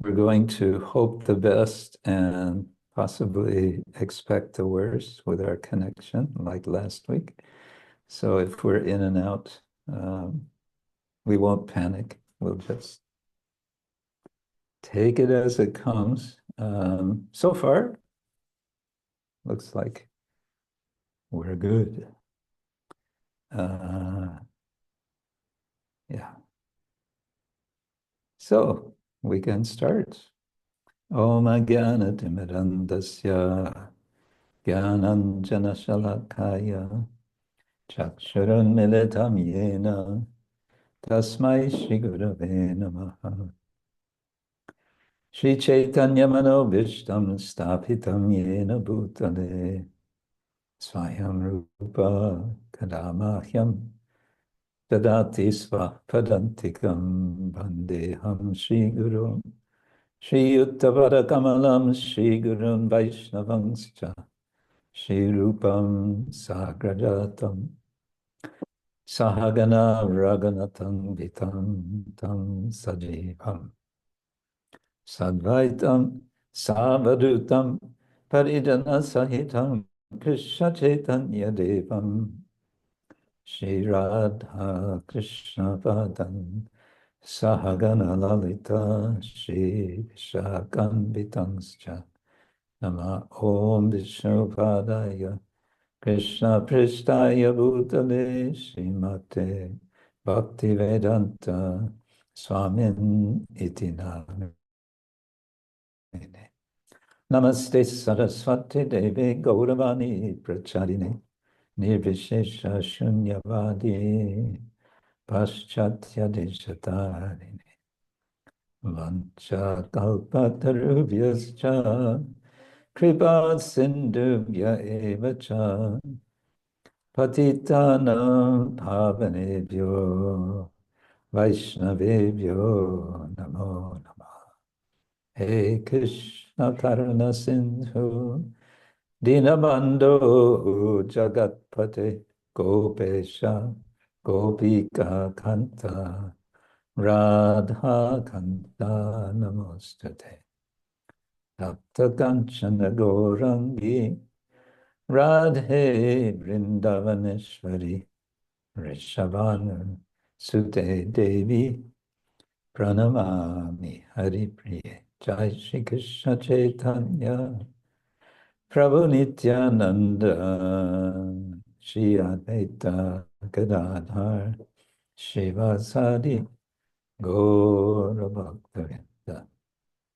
We're going to hope the best and possibly expect the worst with our connection, like last week. So if we're in and out, we won't panic. We'll just take it as it comes. So far, looks like we're good. Yeah. So we can start. Om Ajnana-timirandasya Jnananjana Shalakaya Chakshurunmilitam Yena Tasmai Shri Gurave Namaha. Shri Chaitanya Manovishtam Sthapitam Yena Bhutale Swayam Rupa Kadamahyam Dadati Svapadantikam Vandeham Shri Guru Shri Uttavara Kamalam Shri Gurun Vaishnavangscha Shri Rupam Sagrajatam Sahagana Raghunatam Vitam Tam Sajivam Sadvaitam Savadutam Parijana Sahitam Krishna Chaitanya Devam Shri Radha Krishna Padam Sahagana Lalita Shri Vishakam Vitangscha Nama Om Vishnupadaya Krishna Pristaya Bhutale Srimate Bhakti Vedanta Swamin Iti Namine. Namaste Saraswati Devi Gauravani Pracharine Nirvishesha Shunyavadi Paschatya Deshatarine Vancha Kalpatarubhyascha Kripa Sindhubhya Evacha Patitanam Pavanebhyo Vaishnavebhyo Namo Namah. Hey Krishna Karuna Sindhu Dinabandho Jagatpate Gopesha Gopika Kanta Radha Kanta Namostate Tapta Kanchana Gaurangi Radhe Vrindavaneshwari Rishabhanu Sute Devi Pranamami Hari Priye Jai Shri Krishna Chaitanya Prabhu Nityananda Shri Advaita Gadadhar Shivasadi Gaura Bhaktavinda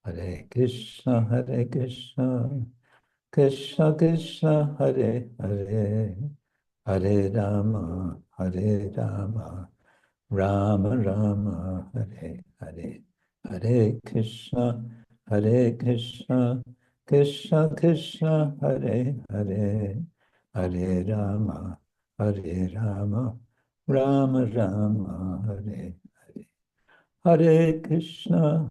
Hare Krishna Krishna Krishna Hare Hare Hare Rama Rama Rama Hare Hare Hare Krishna Krishna Krishna Hare Hare Hare Rama Rama Rama Hare Hare Hare Krishna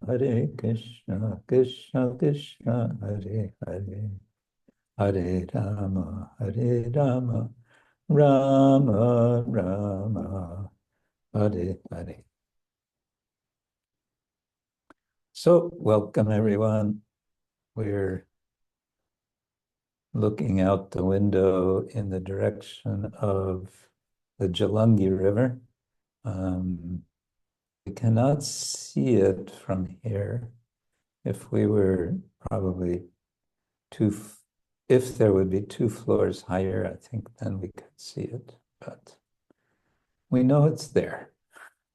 Krishna Krishna Hare Hare Hare Rama Rama Rama Hare Hare. So, welcome everyone. We're looking out the window in the direction of the Jalangi River. We cannot see it from here. If we were probably if there would be 2 floors higher, I think then we could see it, but we know it's there.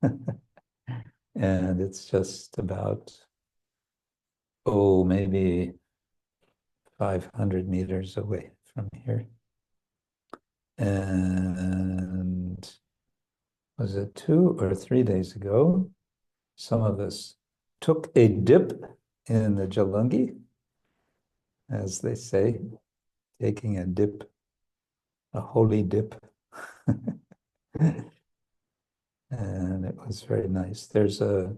And it's just about, maybe 500 meters away from here. And was it 2 or 3 days ago, some of us took a dip in the Jalangi, as they say, taking a dip, a holy dip. And it was very nice. There's a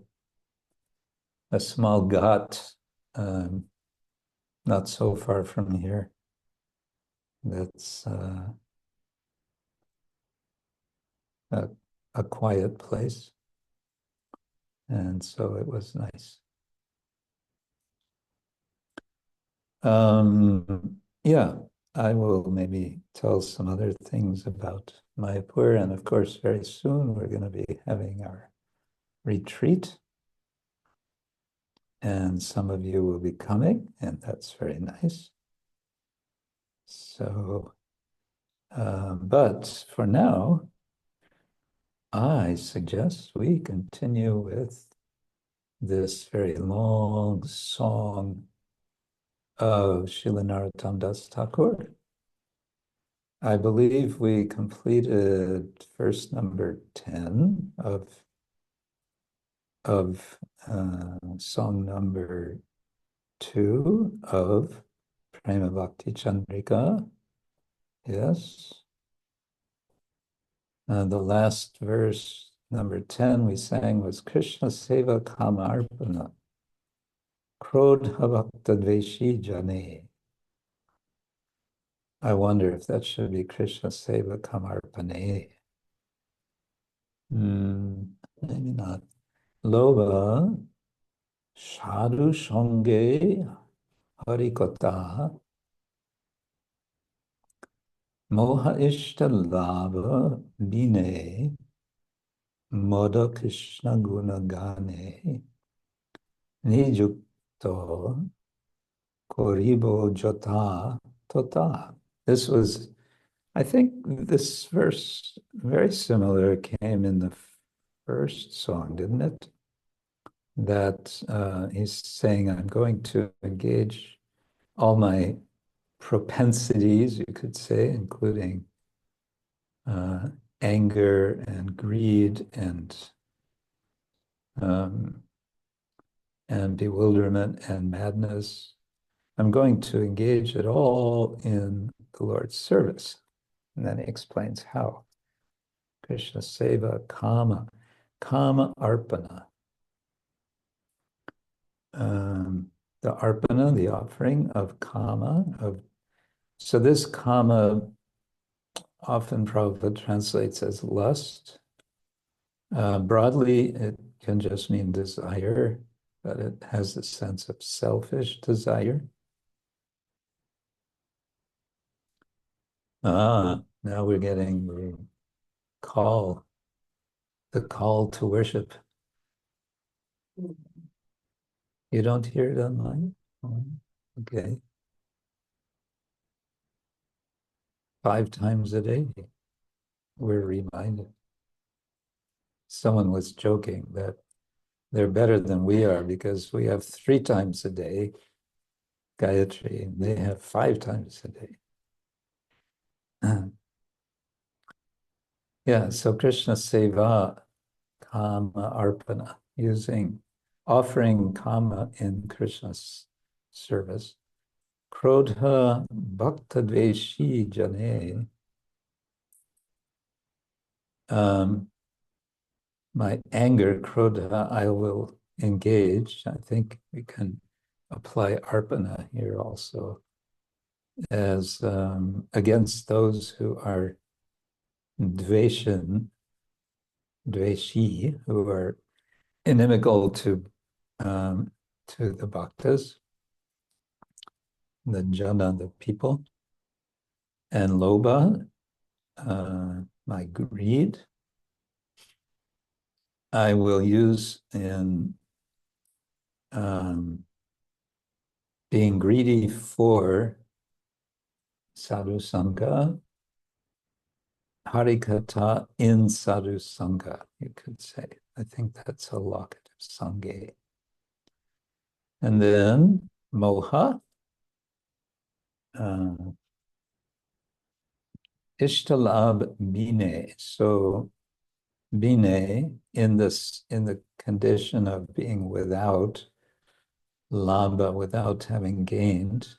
small ghat not so far from here. That's a quiet place. And so it was nice. Yeah, I will maybe tell some other things about Mayapur. And of course, very soon we're going to be having our retreat. And some of you will be coming, and that's very nice. So, but for now, I suggest we continue with this very long song of Srila Narottama Das Thakur. I believe we completed verse number 10 of song number 2 of Prema Bhakti Candrika. Yes. The last verse, number 10, we sang was Krishna Seva Kāma Arpana krodha bhakta dveshi jane. I wonder if that should be Krishna Seva Kamarpane. Maybe not. Loba Sadhu Sange Harikata Moha Ishta Lava Bine Moda Krishna Guna Gane Nijukto Koribo Jota Tota. This was, I think this verse, very similar, came in the first song, didn't it? That he's saying, I'm going to engage all my propensities, you could say, including anger and greed and bewilderment and madness. I'm going to engage it all in the Lord's service. And then he explains how. Krishna Seva Kāma, Kāma Arpana. The arpana, the offering of kāma, so this kāma often Prabhupada translates as lust. Broadly, it can just mean desire, but it has the sense of selfish desire. Now we're getting the call to worship. You don't hear it online? Okay. 5 times a day, we're reminded. Someone was joking that they're better than we are because we have 3 times a day Gayatri, and they have 5 times a day. Yeah, so Krishna Seva Kāma Arpana, offering Kāma in Krishna's service. Krodha Bhakta Dveshi Jane. My anger, krodha, I will engage. I think we can apply arpana here also as against those who are dveshi, who are inimical to the bhaktas, the jana, the people, and lobha, my greed, I will use in being greedy for sadhu sanga, harikata in sadhu sanga, you could say. I think that's a locative sange. And then moha, ishtalab bine. So bine, in the condition of being without labha, without having gained,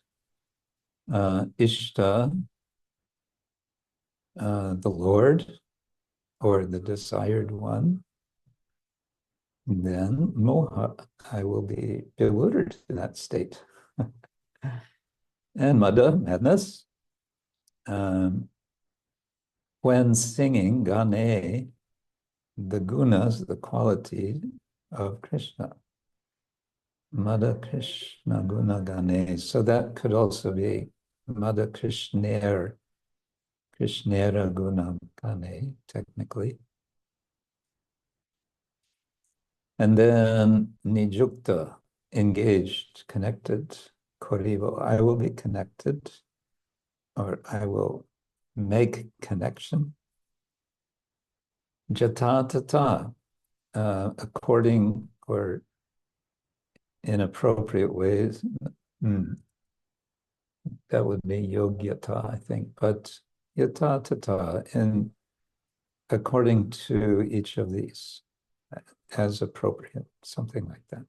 ishta, the Lord, or the desired one, then moha, I will be bewildered in that state. And mada, madness, when singing gane, the gunas, the quality of Krishna. Madha Krishna Gunagane. So that could also be Madha Krishnera Gunagane, technically. And then Nijukta, engaged, connected. Korivo, I will be connected, or I will make connection. Jata tata, according or in appropriate ways. That would be yogyata, I think, but yata tata, in according to each of these, as appropriate, something like that.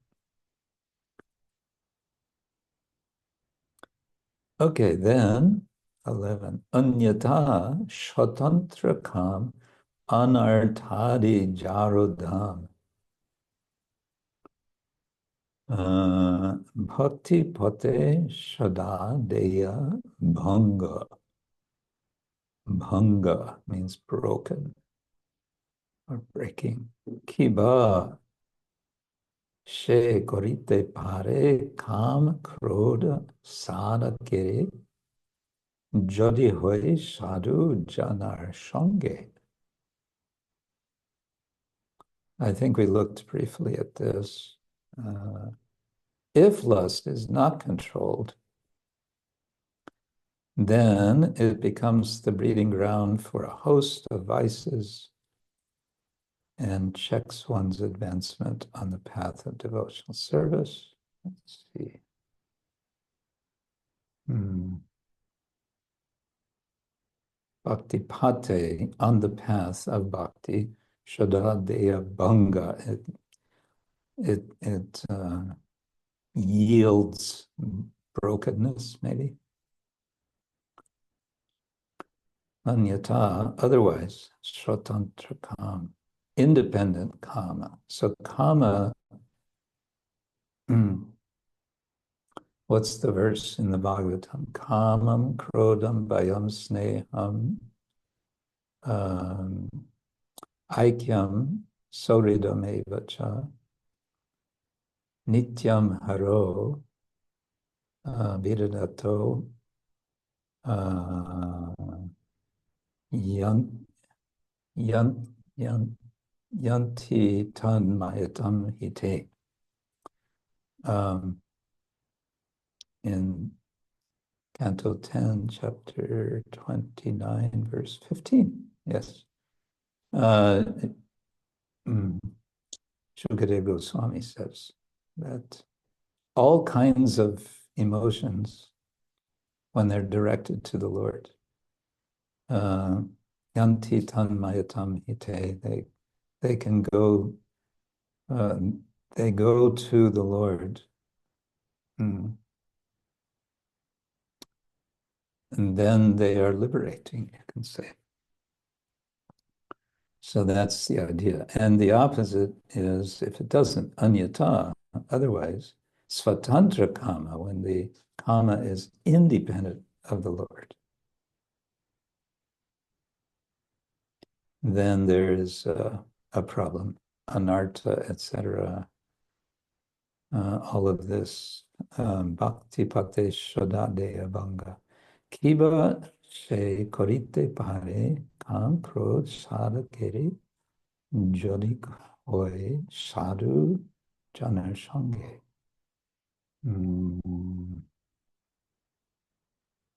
Okay, then 11. Anyathā svatantra kāma anarthādi jarodhāma. Bhakti pathe sadā deya bhańga. Bhańga means broken or breaking. Kibā korite pāre kāma krodha sādhakere yadi sādhu janar sanga. I think we looked briefly at this. If lust is not controlled, then it becomes the breeding ground for a host of vices and checks one's advancement on the path of devotional service. Let's see. Bhakti pathe, on the path of bhakti, sadā, deya, bhańga. It yields brokenness, maybe. Anyathā, otherwise, svatantra kāma, independent kāma. So kāma, what's the verse in the Bhagavatam? Kāmam, krodham, bhayam, sneham, aikyam, soridam evacha, nityam haro, vidadato, yanti tan mayatam hite. In Canto 10, chapter 29, verse 15. Yes. Shukadeva Swami says that all kinds of emotions, when they're directed to the Lord, yanti tan mayatam hite, they can go, they go to the Lord. And then they are liberating, you can say. So that's the idea. And the opposite is, if it doesn't, anyathā, otherwise, svatantra kāma, when the kāma is independent of the Lord, then there is a problem, anarthā, etc. All of this, bhakti pathe sadā deya bhańga. Kibā korite pāre kāma krodha sādhakere yadi sādhu janar sanga.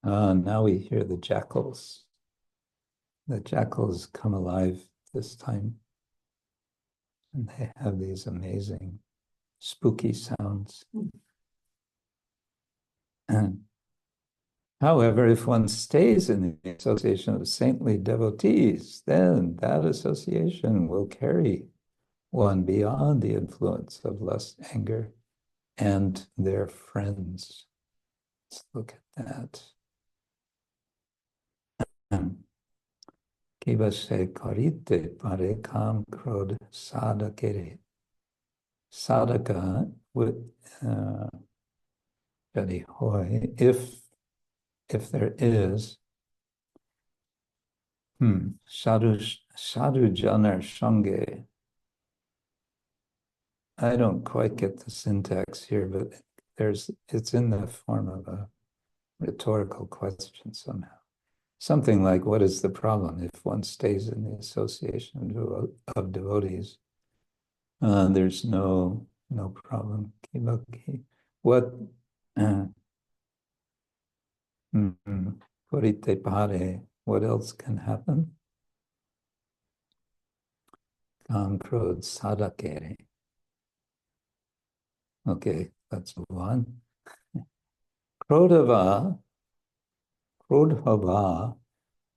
Now we hear the jackals. The jackals come alive this time, and they have these amazing spooky sounds. However, if one stays in the association of saintly devotees, then that association will carry one beyond the influence of lust, anger, and their friends. Let's look at that. Kibā korite pāre kāma krodha sādhakere. Sadhaka with yadi hoy, if there is sādhu janar sanga, I don't quite get the syntax here, but it's in the form of a rhetorical question somehow. Something like, what is the problem if one stays in the association of devotees? There's no problem. What korite pāre, what else can happen? Krodha sādhakere. Okay, let's move on. Krodha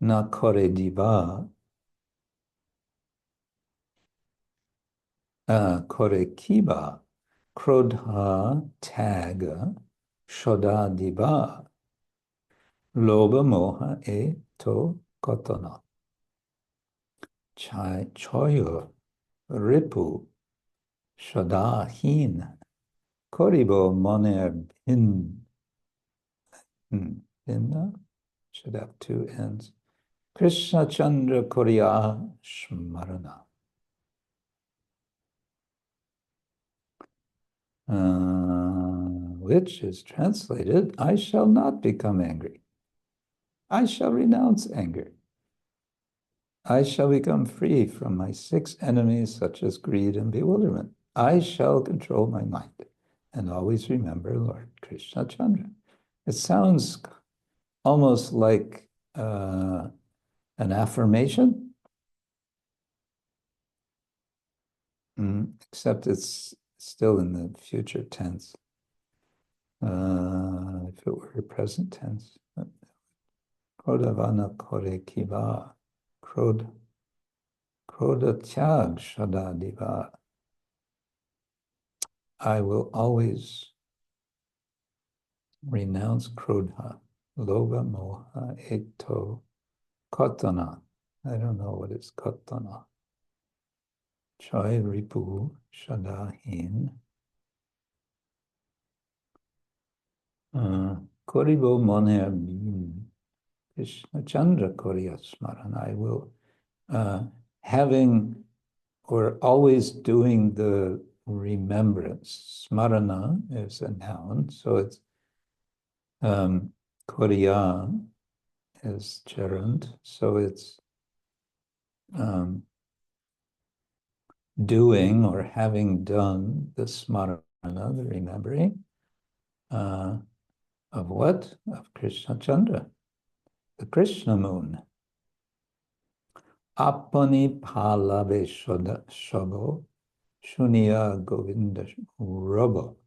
na kore diva, kore kibā, krodha taga, sadā diva, lobha moha e to kotana. Choyo ripu sadā hin, koribo moner binna, should have two ends. Krishna Kshetra Swami Smarana. Which is translated, I shall not become angry. I shall renounce anger. I shall become free from my 6 enemies, such as greed and bewilderment. I shall control my mind and always remember Lord Krishna Chandra. It sounds almost like an affirmation, except it's still in the future tense. If it were present tense. Krodhavana kore kibā, krodha tyag sadā diva. I will always renounce krodha, lobha, moha, eto, kotana. I don't know what is kotana. Choy ripu sadā hin. Koribo moner bin. Krishna Chandra Korya Smaran. I will, having or always doing the remembrance. Smarana is a noun, so it's Korya is gerund, so it's doing or having done the smarana, the remembering of what? Of Krishna Chandra, the Krishna moon. Apani palabe shobo shunya govinda robo.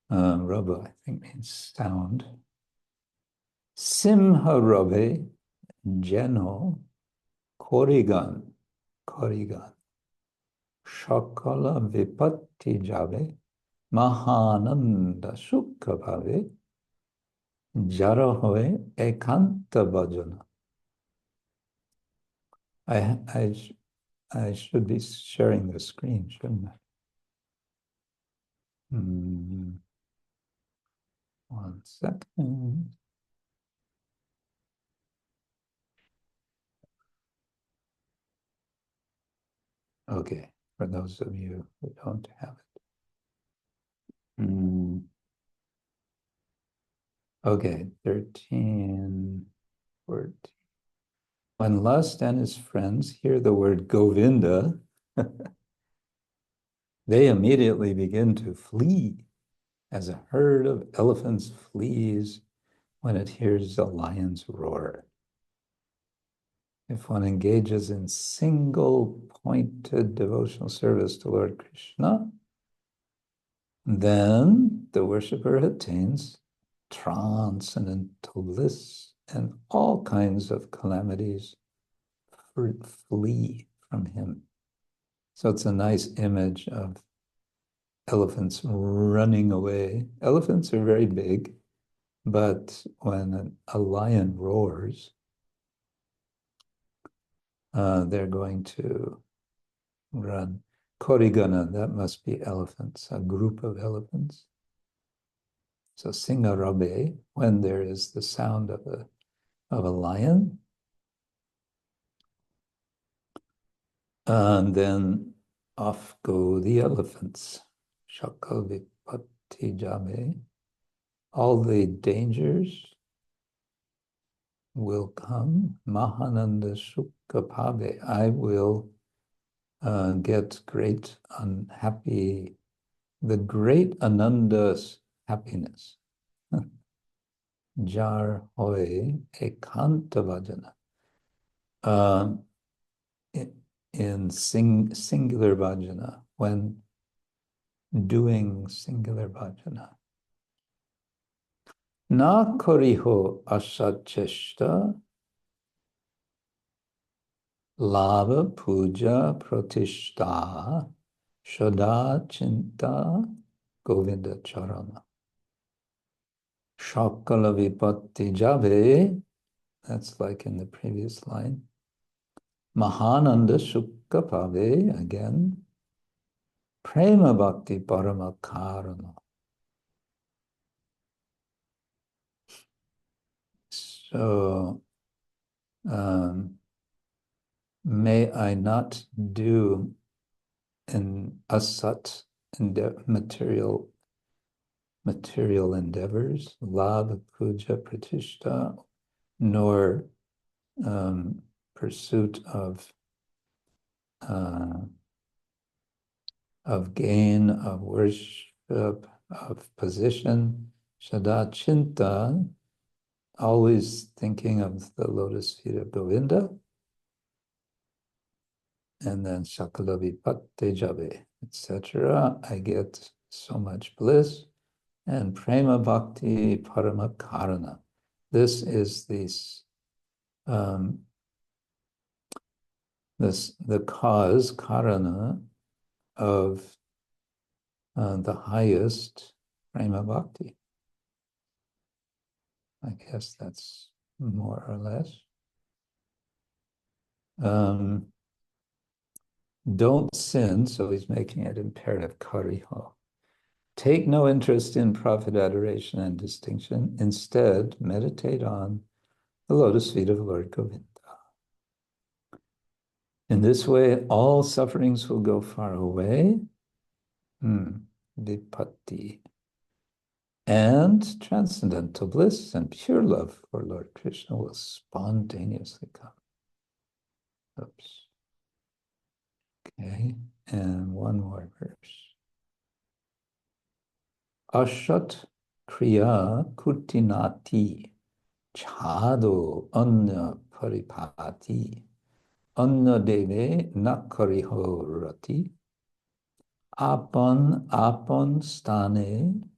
Robo, I think, means sound. Simha robe jeno korigan. Shakala vipatti jave mahananda sukha bhave jara hoye ekanta bhajana. I should be sharing the screen, shouldn't I? 1 second. Okay, for those of you who don't have it. Okay, 13, 14. When Lust and his friends hear the word Govinda, they immediately begin to flee, as a herd of elephants flees when it hears a lion's roar. If one engages in single-pointed devotional service to Lord Krishna, then the worshipper attains transcendental bliss, and all kinds of calamities flee from him. So it's a nice image of elephants running away. Elephants are very big, but when a lion roars, they're going to run. Korigana, that must be elephants, a group of elephants. So Singarabe, when there is the sound of a lion, and then Off go the elephants. Shakal vipatti jame. All the dangers will come. Mahananda sukha pave. I will get great unhappy, the great Ananda's happiness. Jar hoy ekanta vajana. In singular bhajana, when doing singular bhajana. Na koriho asacheshta lava puja pratishta shada chinta govinda charana. Shakala vipatti jave, that's like in the previous line. Mahananda sukha pave, again. Prema bhakti parama karana. So, may I not do in asat, material endeavors, lava, puja, pratishta, nor pursuit of gain, of worship, of position, sadā chinta, always thinking of the lotus feet of Govinda, and then sakala vipatte jave, etc. I get so much bliss, and prema bhakti parama karana. This is the cause, karana, of the highest prema bhakti. I guess that's more or less. Don't sin, so he's making it imperative, kariho. Take no interest in profit, adoration, and distinction. Instead, meditate on the lotus feet of Lord Govinda. In this way, all sufferings will go far away. Vipatti. And transcendental bliss and pure love for Lord Krishna will spontaneously come. Oops. Okay, and one more verse. Ashat kriya kutinati chado anya paripati anya deve nakariho rati apan stane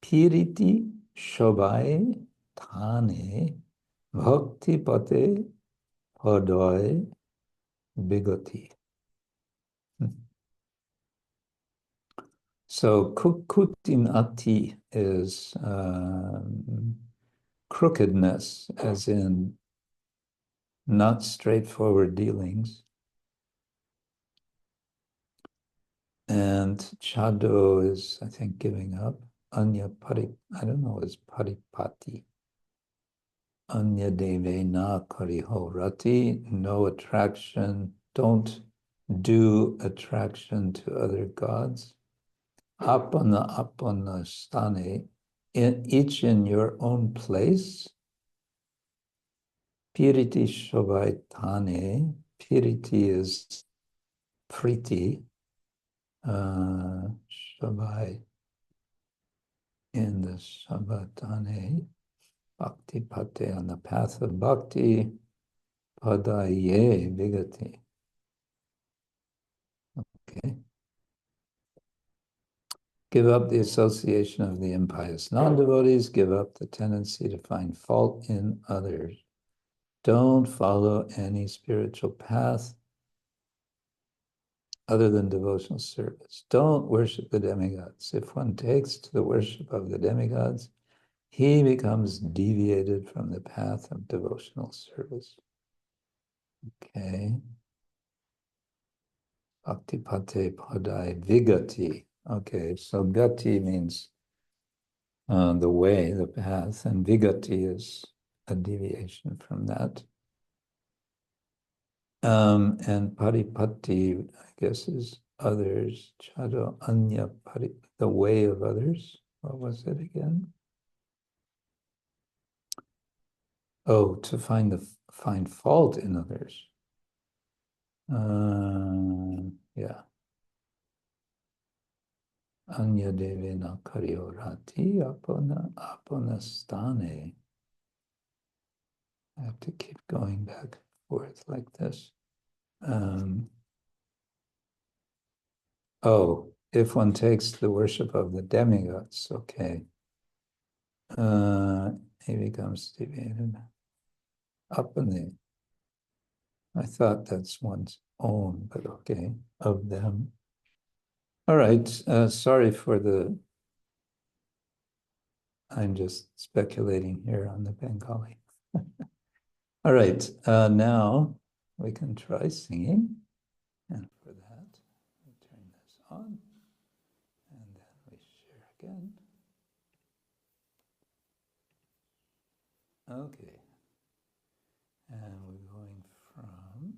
piriti shobai thane bhakti pathe padai bigati. So kutinati is crookedness, as in not straightforward dealings. And chado is, I think, giving up. Anya I don't know, is paripati. Anya deve na kariho rati, no attraction, don't do attraction to other gods. Apana stane, each in your own place. Piriti shobai thane, piriti is priti, shobai in the sabatane, bhakti pathe, on the path of bhakti, padaye vigati. Okay. Give up the association of the impious non-devotees, give up the tendency to find fault in others. Don't follow any spiritual path other than devotional service. Don't worship the demigods. If one takes to the worship of the demigods, he becomes deviated from the path of devotional service. Okay. Bhakti pathe padai vigati. Okay, so gati means the way, the path, and vigati is a deviation from that. And paripatti, I guess, is others. Chado Anya, the way of others. What was it again? Oh, to find fault in others. Yeah. Anya devena karyorati apanastane. I have to keep going back and forth like this. Oh, if one takes the worship of the demigods, okay. He becomes deviated. Apane. I thought that's one's own, but okay, of them. All right, sorry for the, I'm just speculating here on the Bengali. All right, now we can try singing. And for that, we turn this on, and then we share again. Okay, and we're going from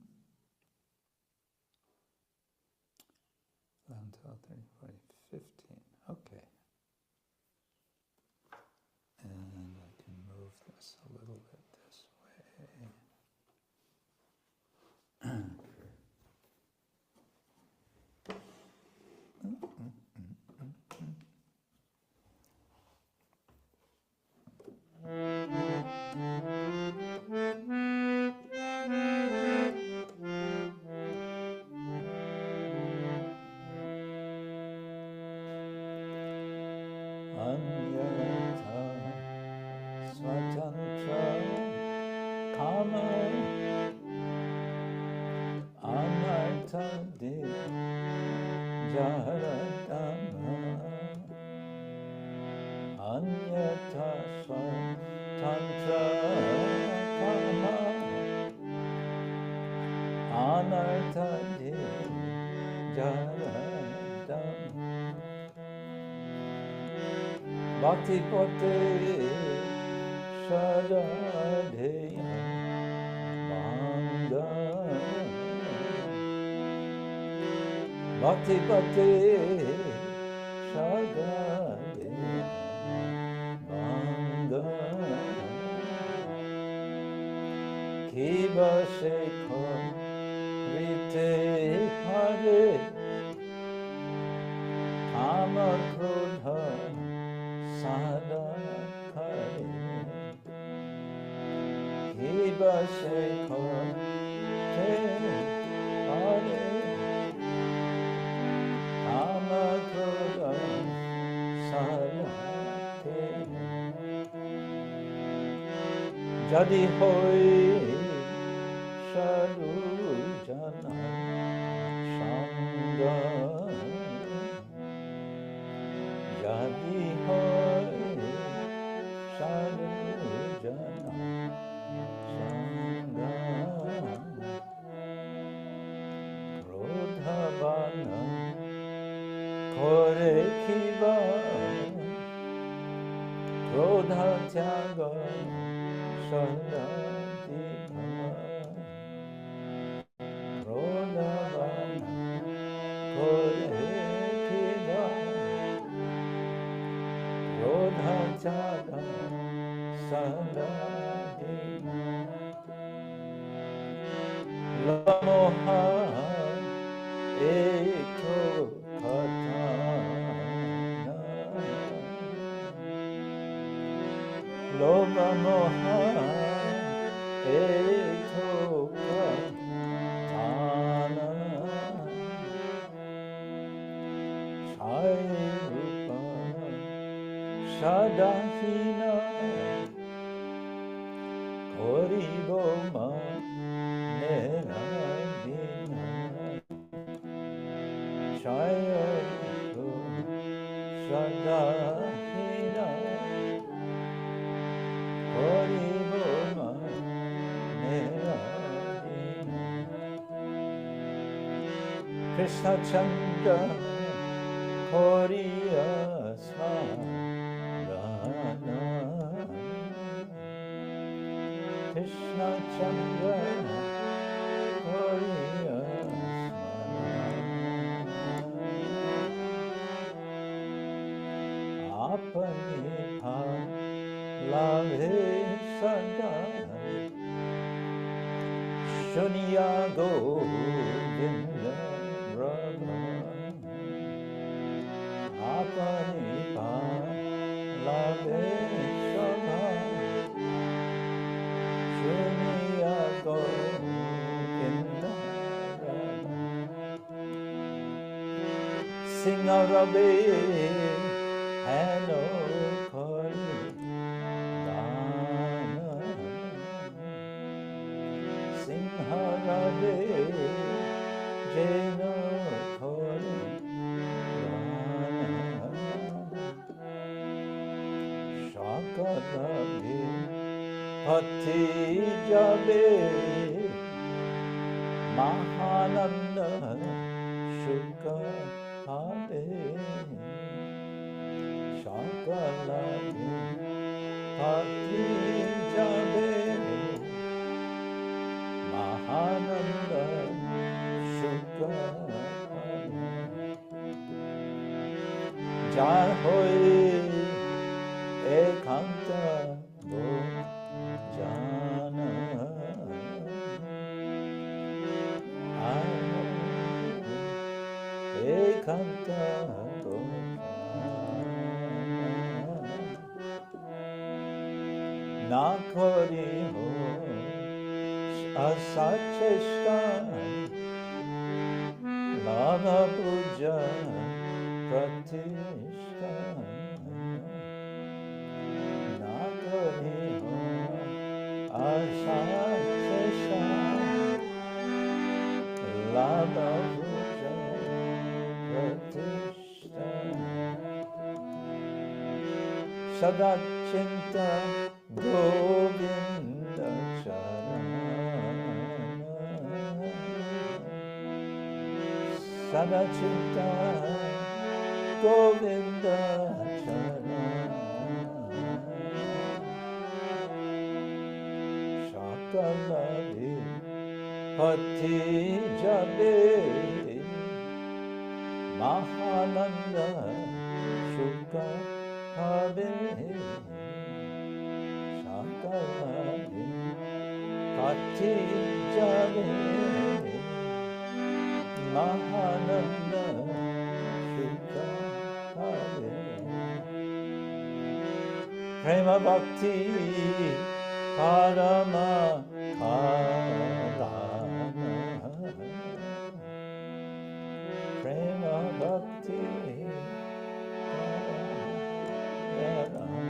11, 12, 13, 14, 15. Okay. And I can move this a little bit this way. Anyathā, svatantra, kāma, anarthādi, yāra, dhāma, anyathā, svatantra, kāma, anarthādi, yāra, dhāma. Bhakti pathe, sadā, deya, bhańga. Bhakti pathe, sadā, deya, bhańga. Kibā korite, pāre, kāma, krodha, sādhakere. Kibā korite, pāre, kāma, krodha, sādhakere. Chadi hoy sādhu jana Sanga. Yadi hoy sādhu jana Sanga. Krodha bana kore kibā, krodha tyaga sadā dibhā. Krodha bana kore kibā, krodha tyaga sadā dibhā. Lamoha ekho katana, lobha moha ekho katana. Shai rupa sadahina, koribo ma nera dina. Shai rupa sadahina, koribo ma nera dina. Krishna Kshetra Swami Krishna Kshetra Swami. apani lave sada shuniya govinda rama apani lave sada shuniya govinda rama Singarabe Hano Singharabe Jeno Kori Shakarabe Pathe Jabe Mahananda Shuka Pāre Shakarabe Pathe Jabe Mahananda Shuka Jar hoy ekanta go jana ekanta go na kori ho asacheshta lava puja pratishta na kori ho asacheshta lava puja pratishta sada chinta govinda Sada Chitta Govinda Chara Shakalavi Pathe Jabe Mahananda Shuka Habe Shakalavi Pathe Jabe Mahananda Shuka Habe Prema Bhakti Parama Adana Prema Bhakti Parama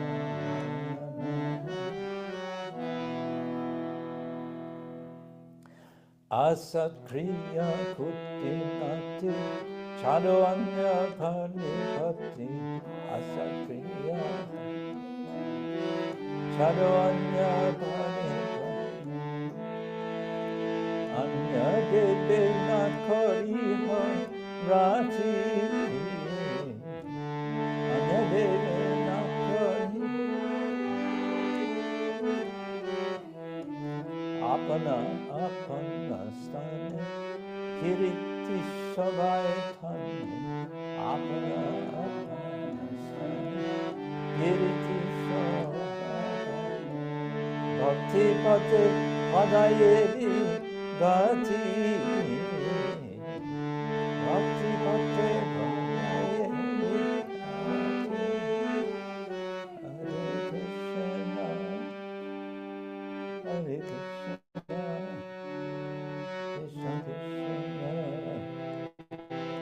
Asat kriya kuti nati chado anya pani pati asat kriya chado anya pani pati anya dede na kori ha rati anya dede na kori apana apana stane kiriti sabai thane apana apana stane kiriti sabai bhakti pathe padayevi gati bhakti pathe padayevi gati Hare Krishna Krishna Krishna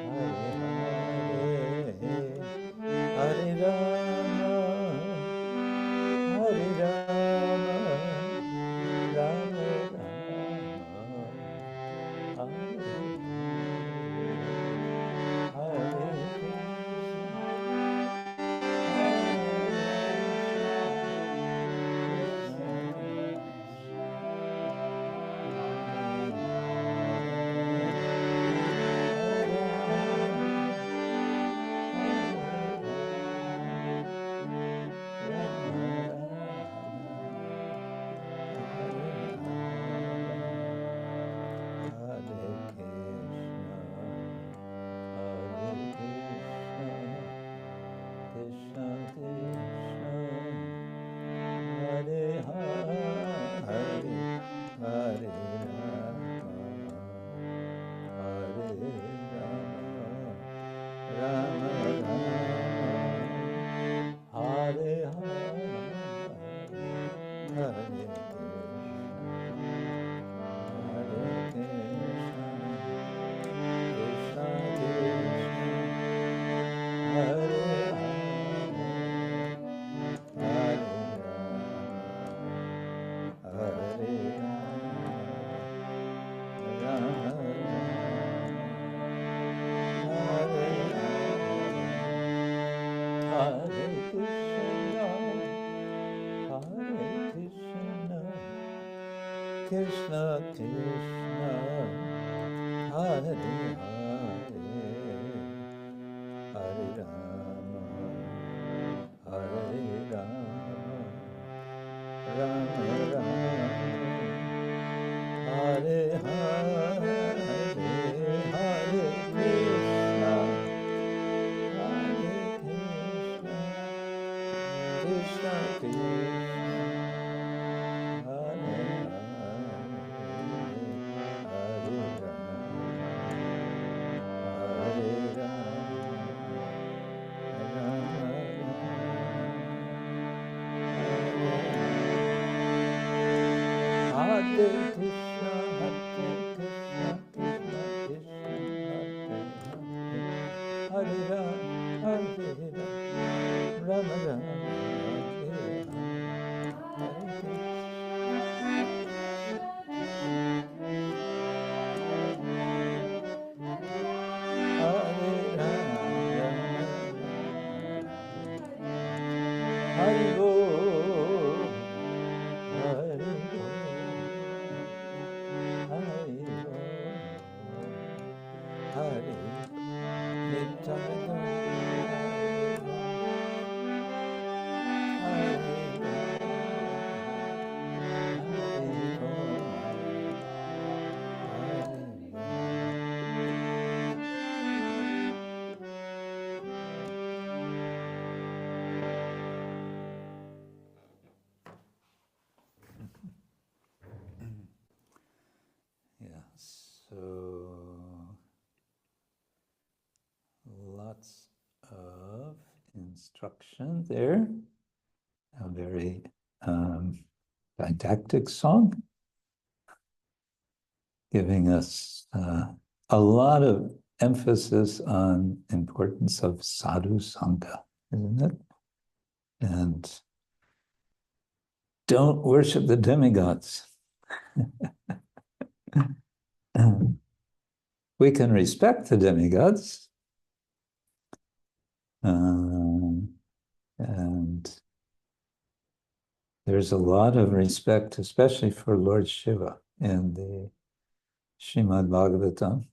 Hare Hare Hare Rama Hare Rama Rama Rama Hare Krishna Krishna, Hare Hare, Hare Rama, Hare Rama, Rama Rama, Hare Hare, Hare Krishna, Hare Krishna, Krishna Krishna. So lots of instruction there, a very didactic song, giving us a lot of emphasis on importance of sadhu sanga, isn't it? And don't worship the demigods. We can respect the demigods, and there's a lot of respect, especially for Lord Shiva in the Srimad Bhagavatam.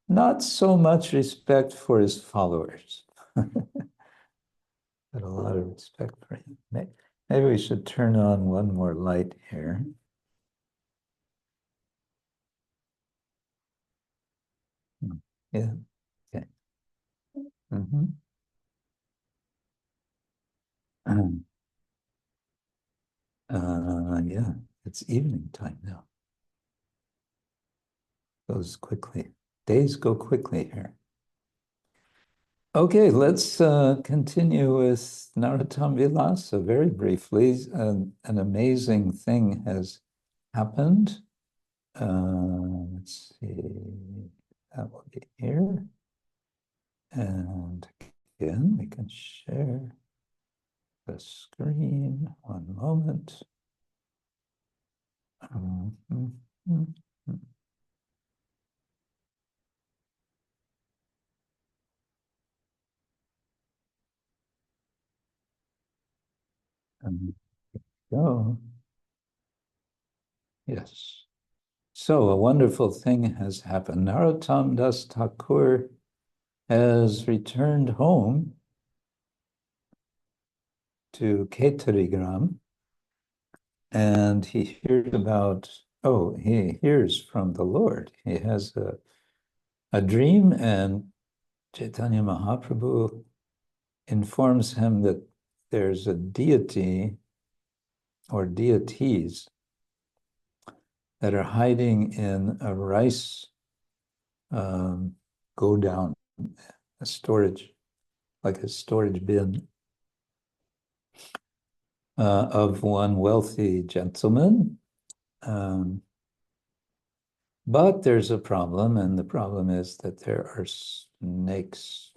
Not so much respect for his followers, but a lot of respect for him. Maybe we should turn on one more light here. Yeah, okay. Yeah, it's evening time now. Goes quickly. Days go quickly here. Okay, let's continue with Narottama Abhilasa very briefly. An amazing thing has happened. Let's see, that will be here. And again, we can share the screen. One moment. And go. Yes. So a wonderful thing has happened. Narottama Das Thakur has returned home to Ketarigram, and he hears he hears from the Lord. He has a dream, and Chaitanya Mahaprabhu informs him that there's a deity or deities that are hiding in a rice go down, a storage, like a storage bin of one wealthy gentleman. But there's a problem, and the problem is that there are snakes,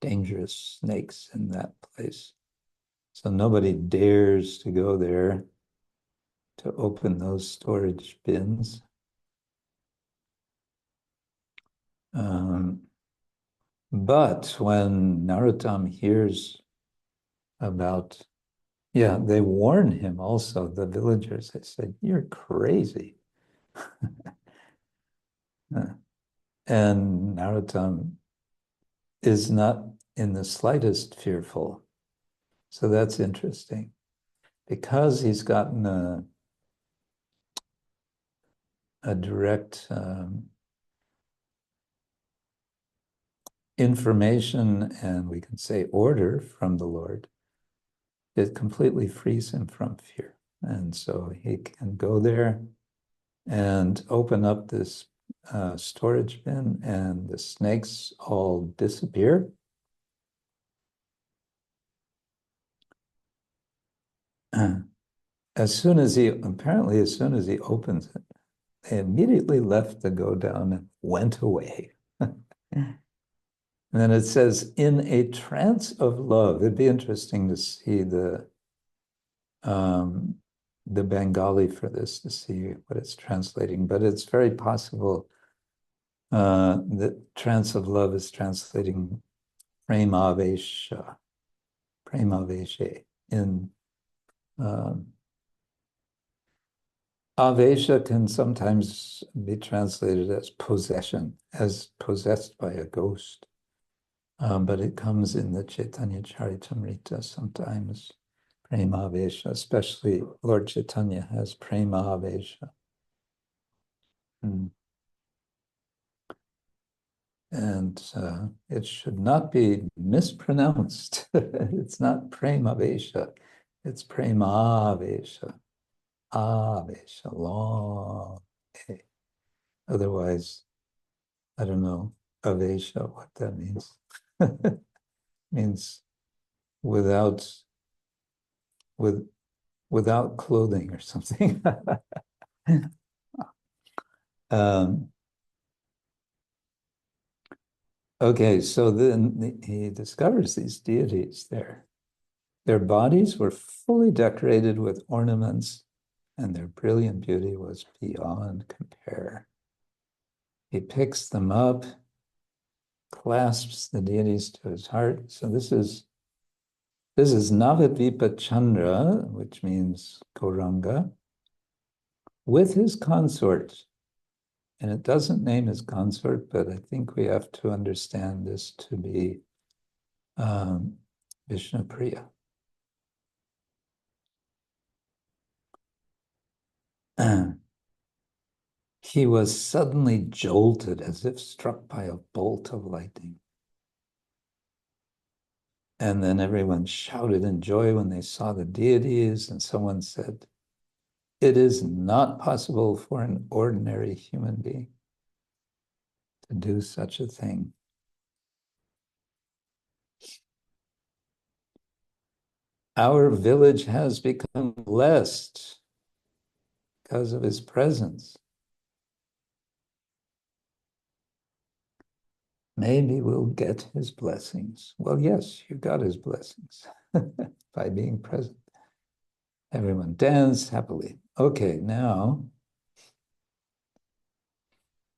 dangerous snakes in that place. So nobody dares to go there to open those storage bins. But when Narottama hears about, they warn him also, the villagers, they said, "You're crazy." And Narottama is not in the slightest fearful. So that's interesting. Because he's gotten a direct information, and we can say order from the Lord, it completely frees him from fear. And so he can go there and open up this storage bin, and the snakes all disappear. As soon as he opens it, they immediately left the go down and went away. And then it says, in a trance of love. It'd be interesting to see the Bengali for this, to see what it's translating, but it's very possible that trance of love is translating Prema Vesha, in Avesha can sometimes be translated as possession, as possessed by a ghost. But it comes in the Chaitanya Charitamrita sometimes, Prema Vesha, especially Lord Chaitanya has Prema Vesha. And it should not be mispronounced. It's not Prema Vesha, it's Prema Vesha. Vesha, long. Okay. Otherwise, I don't know, Avesha, what that means. Means without clothing or something. Okay, so then he discovers these deities there. Their bodies were fully decorated with ornaments, and their brilliant beauty was beyond compare. He picks them up, clasps the deities to his heart. So this is Navadvipa Chandra, which means Gauranga, with his consort. And it doesn't name his consort, but I think we have to understand this to be Vishnupriya. He was suddenly jolted as if struck by a bolt of lightning. And then everyone shouted in joy when they saw the deities, and someone said, "It is not possible for an ordinary human being to do such a thing." Our village has become blessed because of his presence. Maybe we'll get his blessings. Well, yes, you got his blessings by being present. Everyone danced happily. Okay, now,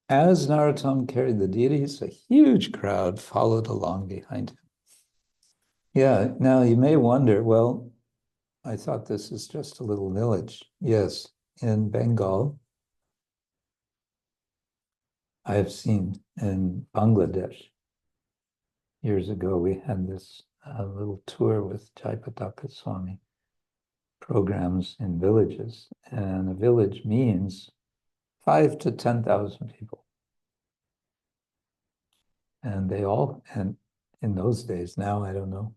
as Narottama carried the deities, a huge crowd followed along behind him. Yeah, now you may wonder, well, I thought this is just a little village. Yes, in Bengal, I have seen in Bangladesh. Years ago, we had this little tour with Jayapataka Swami, programs in villages. And a village means 5,000 to 10,000 people. And in those days, now I don't know,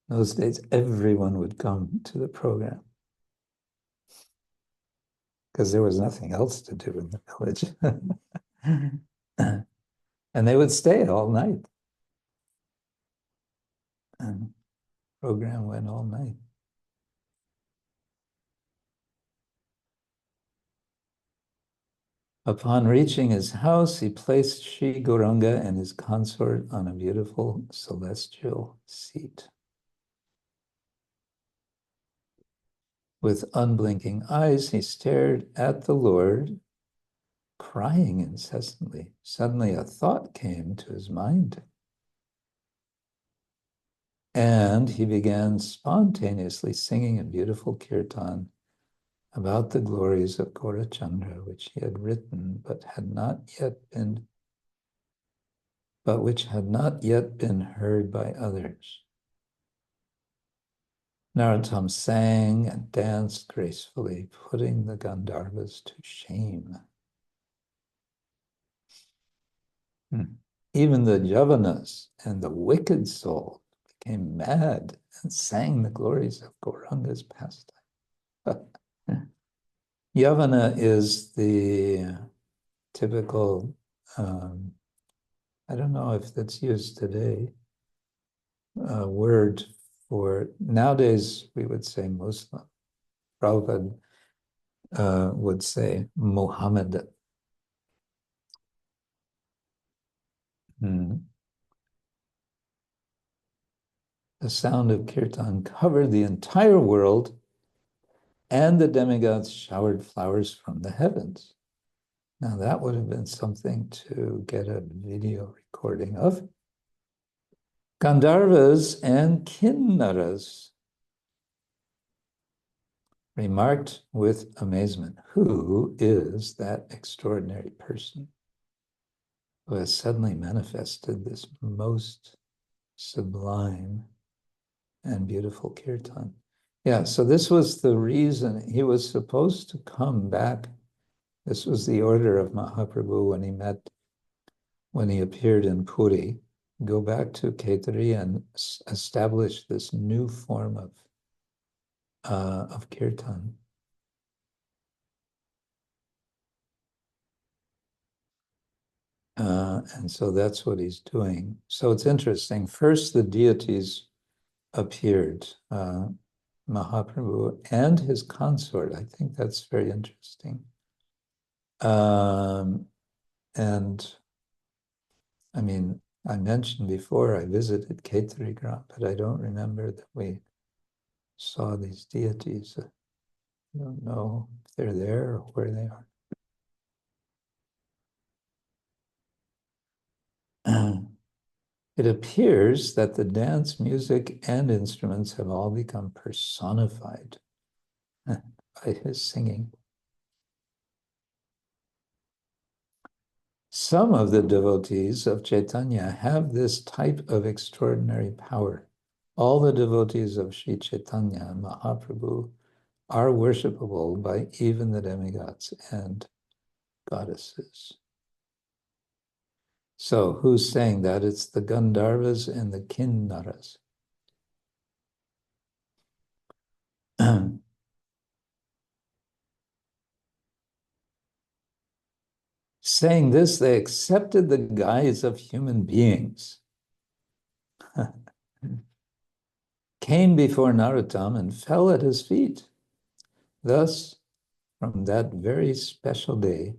in those days, everyone would come to the program because there was nothing else to do in the village. And they would stay all night. And the program went all night. Upon reaching his house, he placed Sri Gauranga and his consort on a beautiful celestial seat. With unblinking eyes, he stared at the Lord, crying incessantly. Suddenly a thought came to his mind, and he began spontaneously singing a beautiful kirtan about the glories of Gaurachandra, which he had written, but which had not yet been heard by others. Narottama sang and danced gracefully, putting the Gandharvas to shame. Even the Javanas and the wicked soul became mad and sang the glories of Gauranga's pastime. Yavana is the typical, I don't know if that's used today, word for, nowadays we would say Muslim. Prabhupada would say Muhammad. The sound of kirtan covered the entire world, and the demigods showered flowers from the heavens. Now that would have been something to get a video recording of. Gandharvas and kinnaras remarked with amazement, who is that extraordinary person who has suddenly manifested this most sublime and beautiful kirtan? Yeah, so this was the reason he was supposed to come back. This was the order of Mahaprabhu when he appeared in Puri, go back to Khetri and establish this new form of kirtan. And so that's what he's doing. So it's interesting. First, the deities appeared, Mahaprabhu and his consort. I think that's very interesting. And I mean, I mentioned before I visited Khetri Gram, but I don't remember that we saw these deities. I don't know if they're there or where they are. It appears that the dance, music, and instruments have all become personified by his singing. Some of the devotees of Chaitanya have this type of extraordinary power. All the devotees of Sri Chaitanya Mahaprabhu are worshipable by even the demigods and goddesses. So who's saying that? It's the Gandharvas and the Kinnaras. Saying this, they accepted the guise of human beings, came before Narottama and fell at his feet. Thus, from that very special day,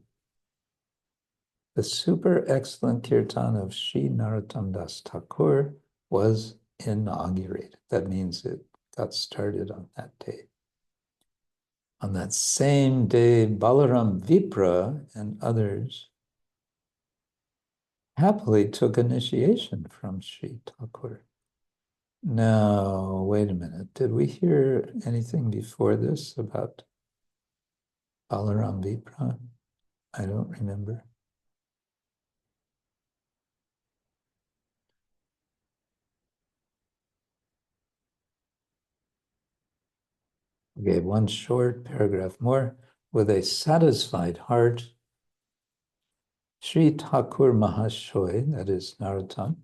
the super excellent kirtan of Sri Narottama Das Thakur was inaugurated. That means it got started on that day. On that same day, Balaram Vipra and others happily took initiation from Sri Thakur. Now, wait a minute. Did we hear anything before this about Balaram Vipra? I don't remember. Okay, one short paragraph more. With a satisfied heart, Sri Thakur Mahashoy, that is Narottama,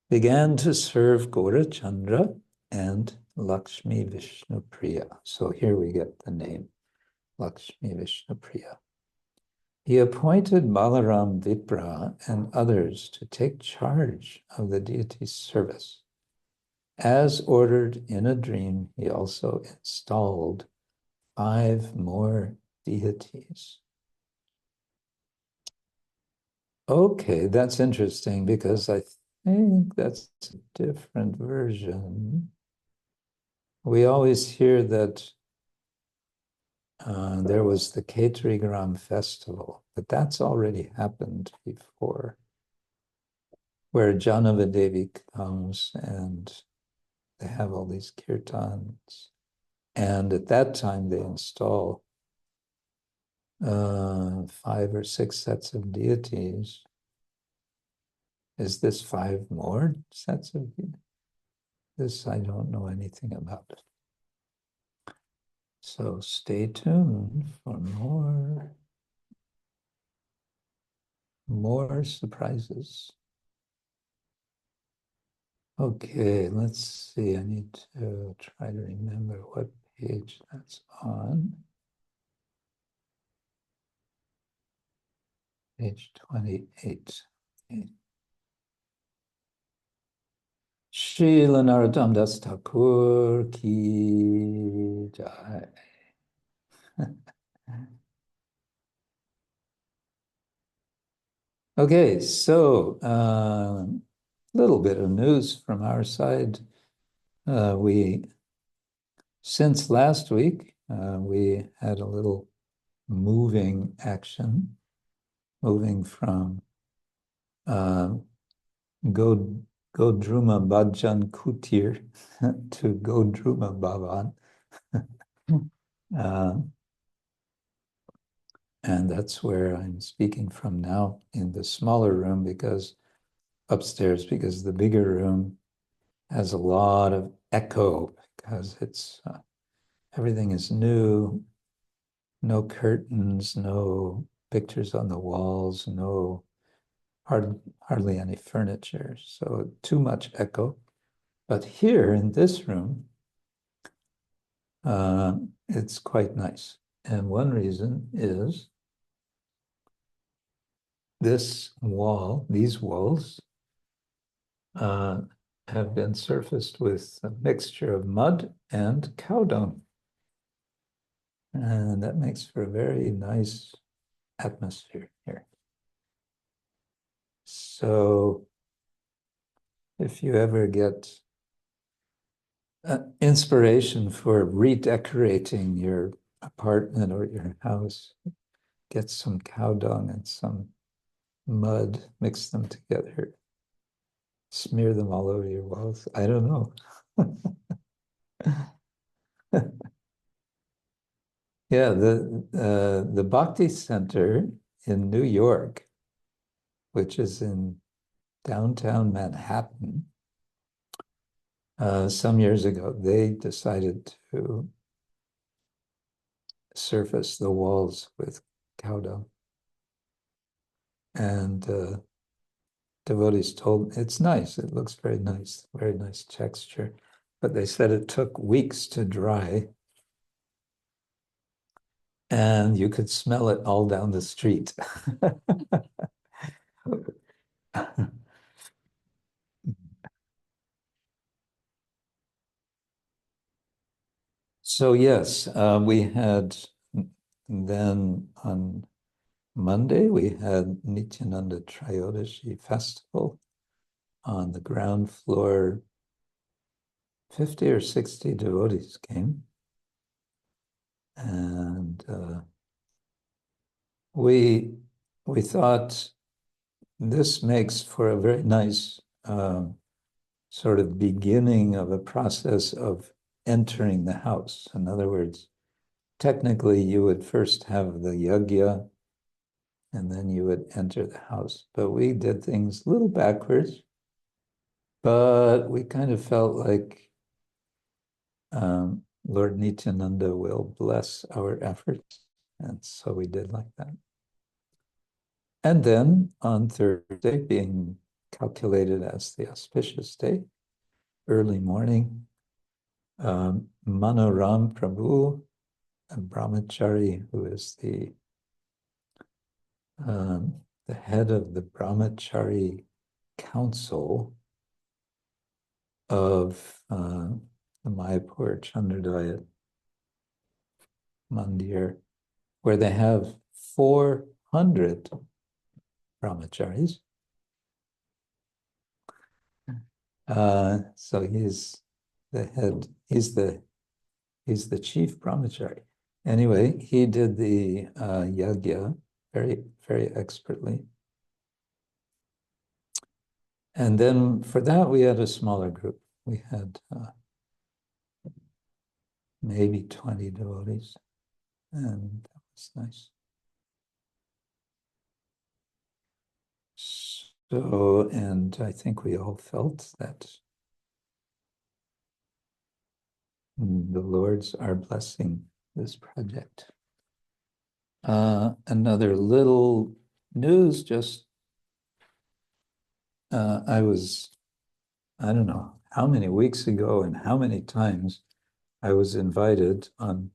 began to serve Gaurachandra and Lakshmi Vishnu Priya. So here we get the name, Lakshmi Vishnu Priya. He appointed Balaram Vipra and others to take charge of the deity's service. As ordered in a dream, he also installed 5 more deities. Okay, that's interesting because I think that's a different version. We always hear that there was the Kshetra festival, but that's already happened before, where Janavadevi comes and they have all these kirtans. And at that time, they install 5 or 6 sets of deities. Is this 5 more sets of deities? This I don't know anything about. So stay tuned for more surprises. Okay, let's see. I need to try to remember what page that's on. Page 28. Okay. Srila Narottama Das Thakur ki jai. Okay, so a little bit of news from our side. Since last week, we had a little moving action, moving from Go Druma Bhajan Kutir to Go Druma Bhavan. And that's where I'm speaking from now, in the smaller room, because upstairs, because the bigger room has a lot of echo, because it's everything is new, no curtains, no pictures on the walls, hardly any furniture, so too much echo. But here in this room, it's quite nice. And one reason is these walls have been surfaced with a mixture of mud and cow dung. And that makes for a very nice atmosphere here. So if you ever get inspiration for redecorating your apartment or your house, get some cow dung and some mud, mix them together, smear them all over your walls. I don't know. Yeah, the Bhakti Center in New York, which is in downtown Manhattan, some years ago, they decided to surface the walls with cow dung. And devotees told me, it's nice, it looks very nice texture. But they said it took weeks to dry. And you could smell it all down the street. So yes, we had then on Monday, we had Nityananda Trayodashi Festival on the ground floor. 50 or 60 devotees came. And we thought this makes for a very nice sort of beginning of a process of entering the house. In other words, technically you would first have the yajna and then you would enter the house. But we did things a little backwards, but we kind of felt like Lord Nityananda will bless our efforts. And so we did like that. And then on Thursday, being calculated as the auspicious day, early morning, Manoram Prabhu, a brahmachari who is the head of the brahmachari council of the Mayapur Chandrodaya Mandir, where they have 400 brahmacharis. So he's the head, he's the chief brahmachari. Anyway, he did the yagya very, very expertly. And then for that, we had a smaller group. We had maybe 20 devotees, and that was nice. So, and I think we all felt that the Lords are blessing this project. Another little news, just I don't know how many weeks ago and how many times I was invited on,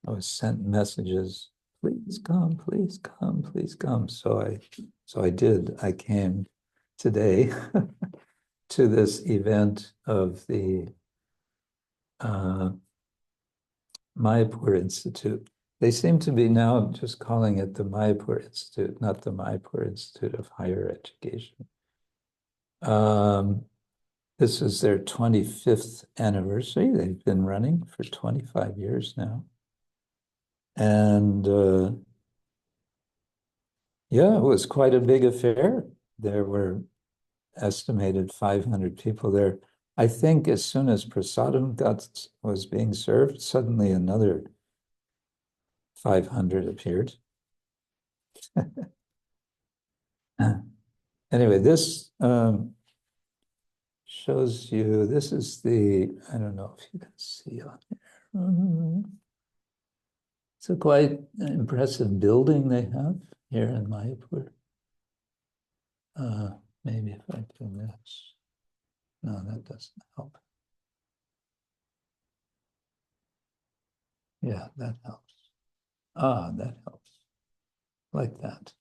I was sent messages, please come, please come, please come. So I did. I came today to this event of the Mayapur Institute. They seem to be now just calling it the Mayapur Institute, not the Mayapur Institute of Higher Education. This is their 25th anniversary. They've been running for 25 years now. And yeah, it was quite a big affair. There were estimated 500 people there. I think as soon as prasadam was being served, suddenly another 500 appeared. Anyway, this shows you, this is the, I don't know if you can see on here. It's a quite impressive building they have here in Mayapur. Maybe if I do this. No, that doesn't help. Yeah, that helps. That helps. Like that.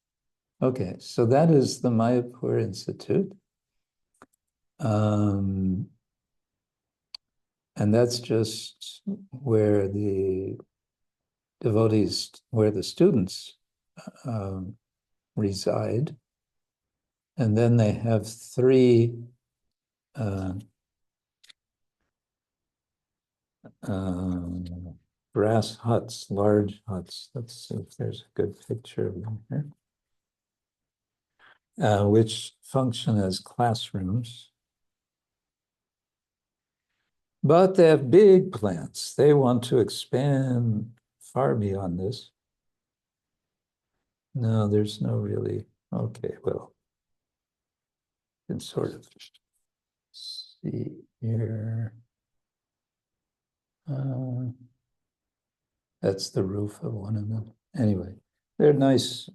Okay, so that is the Mayapur Institute. And that's just where the devotees, where the students reside. And then they have three brass huts, large huts. Let's see if there's a good picture of them here. Which function as classrooms. But they have big plans. They want to expand far beyond this. No, there's no really, okay, well, you can sort of see here. That's the roof of one of them. Anyway, they're nice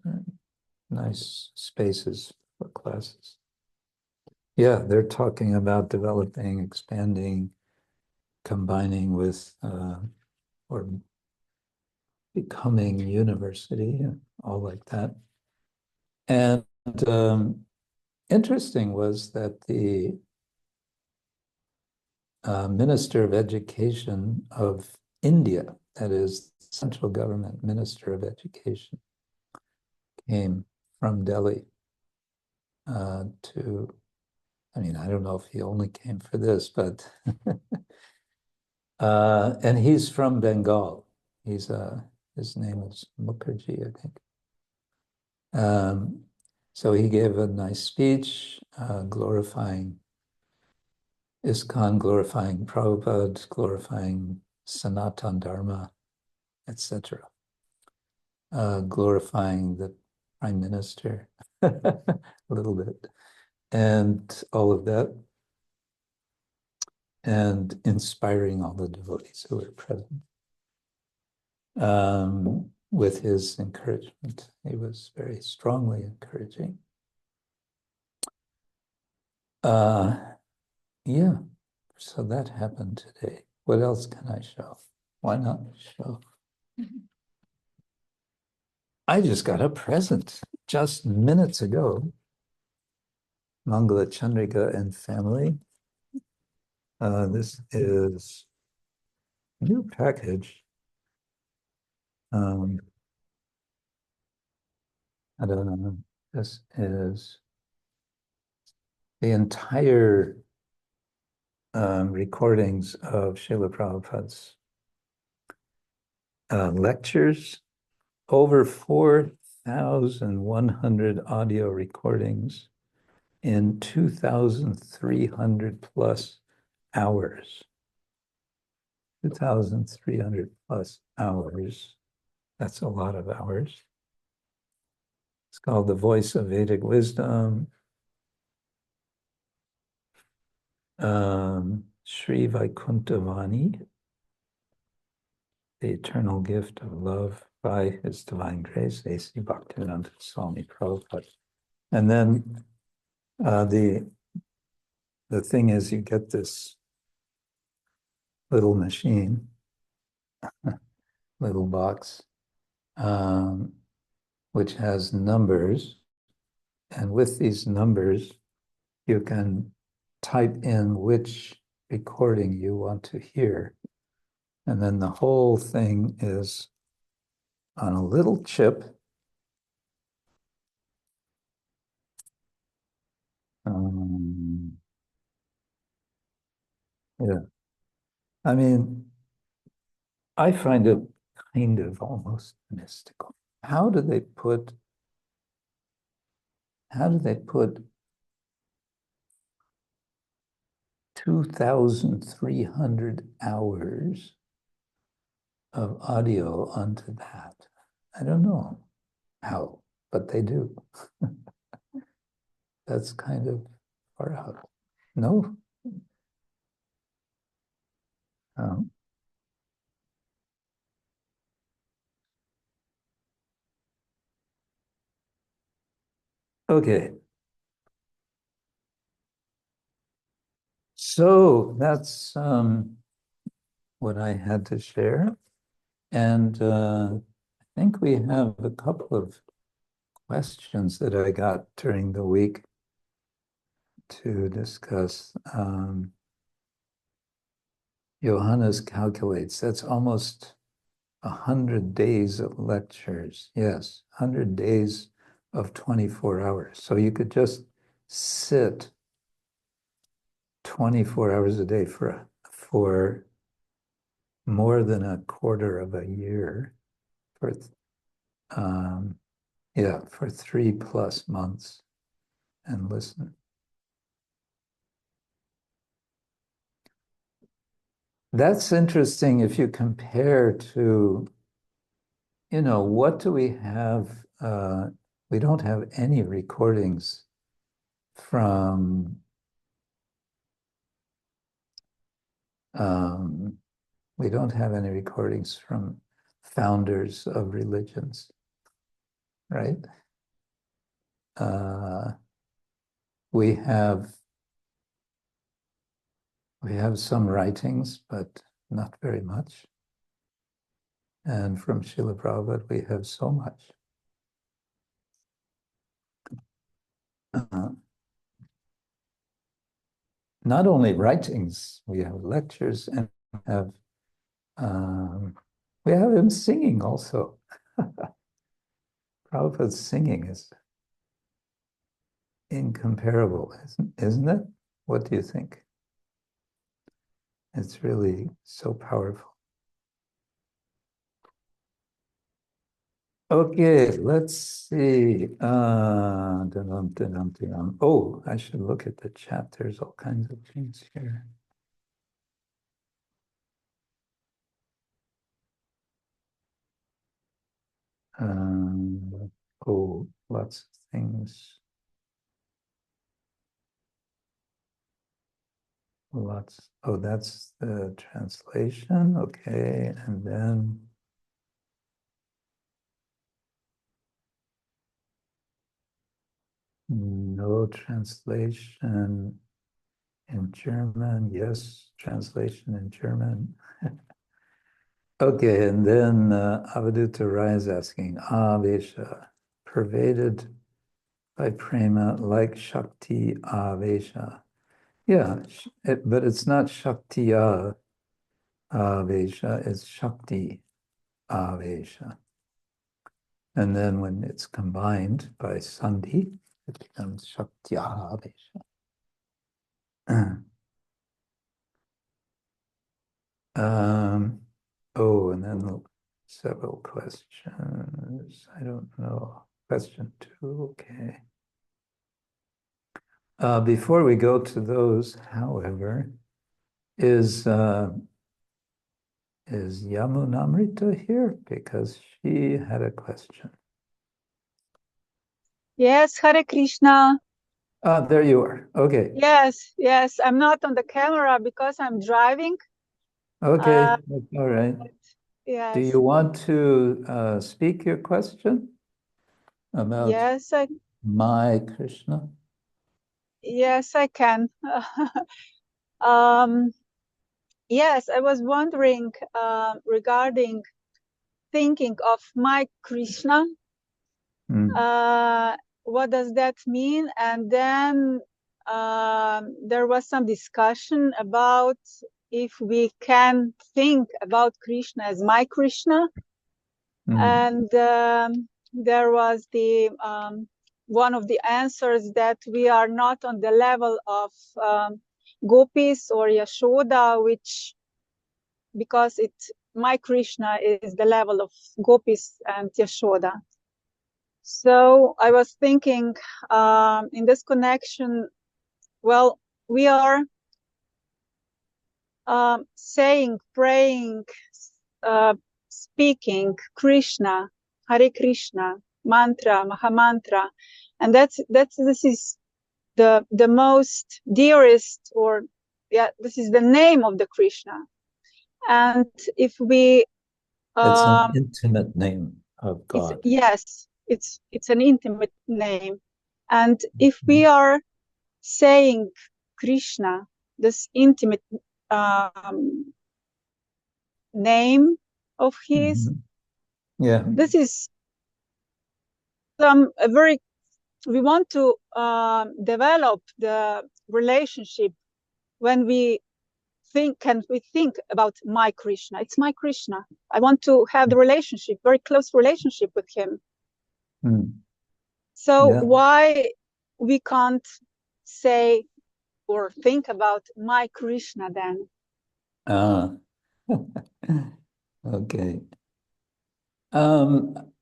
spaces for classes. Yeah, they're talking about developing, expanding, combining with, or becoming university, all like that. And interesting was that the Minister of Education of India, that is, central government Minister of Education, came from Delhi to, I mean, I don't know if he only came for this, but, and he's from Bengal. He's, his name is Mukherjee, I think. So he gave a nice speech glorifying ISKCON, glorifying Prabhupada, glorifying Sanatana Dharma, etc. Glorifying the Prime Minister a little bit, and all of that, and inspiring all the devotees who were present. With his encouragement, he was very strongly encouraging. Yeah, so that happened today. What else can I show? Why not show? I just got a present just minutes ago. Mangala Candrika and family. This is a new package. I don't know. This is the entire recordings of Srila Prabhupada's lectures, over 4,100 audio recordings in 2,300 plus hours. 2,300 plus hours. That's a lot of hours. It's called The Voice of Vedic Wisdom. Sri Vaikunthavani, the eternal gift of love by His divine grace, A.C. Bhaktivinoda Swami Prabhupada. And then the thing is, you get this little machine, little box, which has numbers. And with these numbers, you can type in which recording you want to hear. And then the whole thing is on a little chip. Yeah. I mean, I find it kind of almost mystical. How do they put 2,300 hours of audio onto that? I don't know how, but they do. That's kind of far out. No? Okay. So that's what I had to share. And I think we have a couple of questions that I got during the week to discuss. Johannes calculates that's almost 100 days of lectures. Yes, 100 days of 24 hours. So you could just sit 24 hours a day for more than a quarter of a year, for for 3+ months and listen. That's interesting if you compare to, what do we have? We don't have any recordings from we don't have any recordings from founders of religions, right? We have some writings, but not very much. And from Srila Prabhupada, we have so much. Not only writings, we have lectures, and we have him singing also. Prabhupada's singing is incomparable, isn't it? What do you think? It's really so powerful. Okay, let's see. Oh, I should look at the chat. There's all kinds of things here. Lots of things. Oh, that's the translation. Okay, and then no translation in German. Yes, translation in German. Okay, and then Avadutta Rai is asking, Avesha, pervaded by Prema like Shakti Avesha. Yeah, but it's not Shaktiya Avesha, it's Shakti Avesha. And then when it's combined by sandhi, it becomes shaktya. Oh, and then several questions. I don't know. Question 2, okay. Before we go to those, however, is Yamunamrita here? Because she had a question. Yes, Hare Krishna. There you are. Okay. Yes. I'm not on the camera because I'm driving. Okay, that's all right. Yes. Do you want to speak your question about Yes, my Krishna? yes, I can. Yes, I was wondering regarding thinking of my Krishna. What does that mean? And then there was some discussion about if we can think about Krishna as my Krishna. And there was the one of the answers that we are not on the level of gopis or Yashoda, which because my Krishna is the level of gopis and Yashoda. So I was thinking in this connection, well, we are saying, praying, speaking Krishna, Hare Krishna, mantra, Mahamantra, and this is the most dearest, or this is the name of the Krishna. And if we it's an intimate name of God. Yes, it's an intimate name. And if we are saying Krishna, this intimate name of his, this is we want to develop the relationship when we think about my Krishna. It's my Krishna. I want to have the relationship, very close relationship with him. So why we can't say or think about my Krishna then? Okay.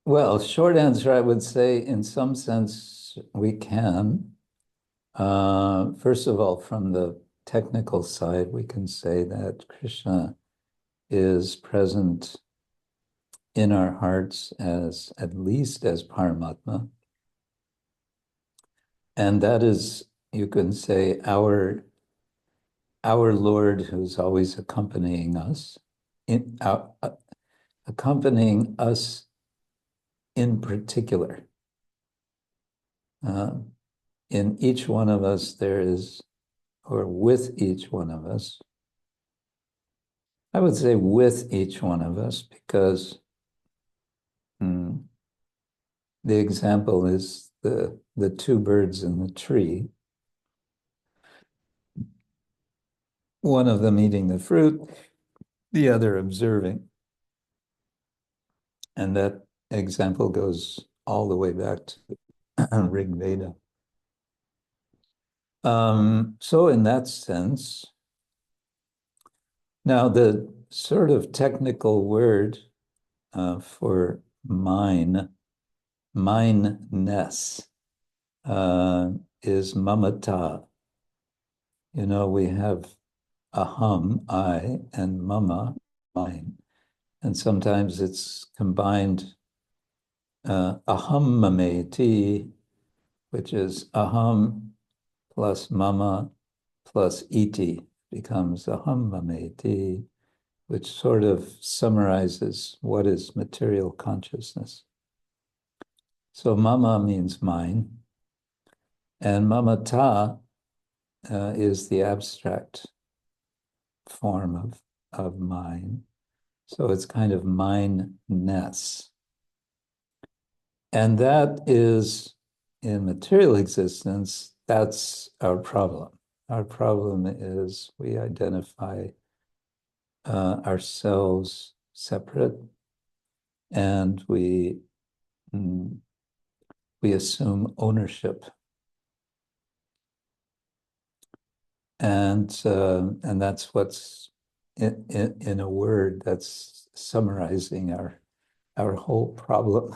Well, short answer, I would say, in some sense, we can. First of all, from the technical side, we can say that Krishna is present in our hearts as at least as Paramatma. And that is, you can say, our Lord who's always accompanying us, accompanying us in particular. In each one of us, there is, or with each one of us, I would say with each one of us, because the example is the two birds in the tree. One of them eating the fruit, the other observing. And that example goes all the way back to Rig Veda. So in that sense, now the sort of technical word for mineness, is mamata. You know, we have aham, I, and mama, mine. And sometimes it's combined aham mameti, which is aham plus mama plus iti becomes aham mameti, which sort of summarizes what is material consciousness. So mama means mine, and mamata is the abstract form of mine. So it's kind of mine-ness. And that is, in material existence, that's our problem. Our problem is we identify ourselves separate, and we we assume ownership. And that's what's in a word that's summarizing our whole problem.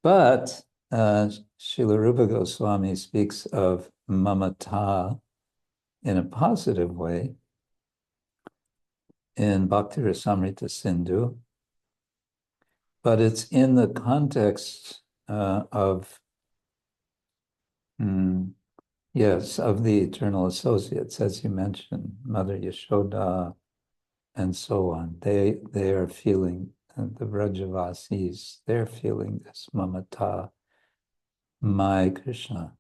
But Srila Rupa Goswami speaks of mamatā in a positive way in Bhakti Rasamrita Sindhu, but it's in the context of the eternal associates, as you mentioned, Mother Yashoda, and so on. They are feeling, the Vrajavasis, they're feeling this mamatā, my Krishna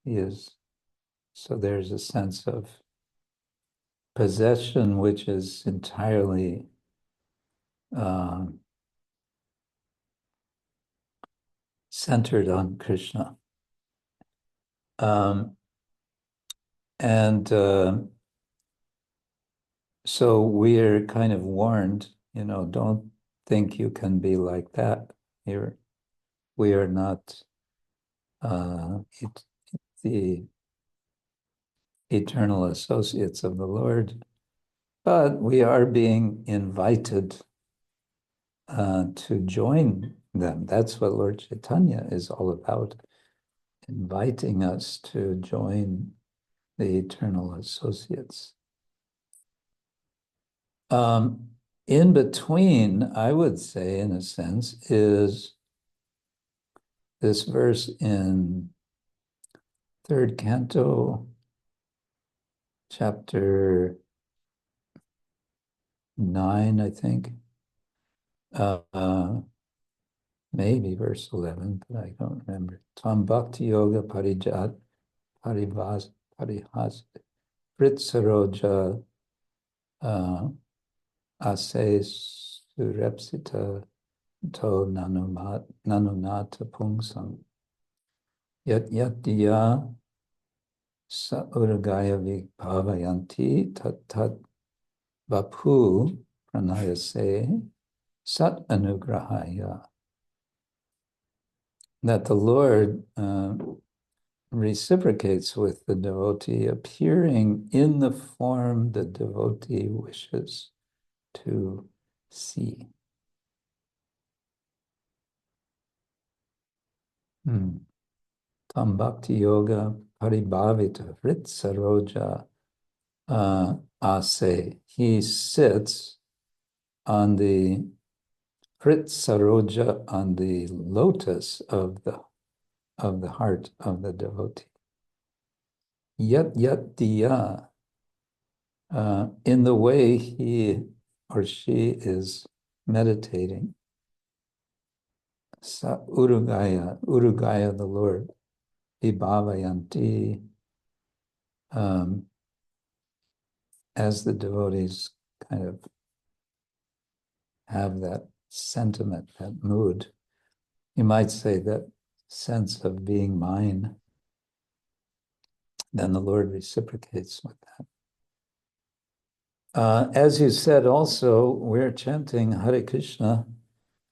is. So there's a sense of possession which is entirely centered on Krishna. So we're kind of warned, don't think you can be like that. We are not the eternal associates of the Lord, but we are being invited to join them. That's what Lord Chaitanya is all about, inviting us to join the eternal associates. In between, I would say, in a sense, is this verse in 3rd Canto, chapter 9, I think. Maybe verse 11, but I don't remember. Tam Bhakti Yoga Parijat Parivas Parihas Fritsaroja Ase Surepsita To Nanunata Pungsam Yat Diya Sa Uragaya Vipavayanti Tat Tat Vapu Pranayase Sat Anugrahaya. That the Lord reciprocates with the devotee, appearing in the form the devotee wishes to see. Tam Bhakti Yoga Paribhavita Vrit Saroja Ase. He sits on the Vrit Saroja, on the lotus of the heart of the devotee. Yat diya, in the way he or she is meditating. Sa urugaya the Lord, vibhavayanti, as the devotees kind of have that sentiment, that mood, you might say that sense of being mine, then the Lord reciprocates with that. As you said also, we're chanting Hare Krishna.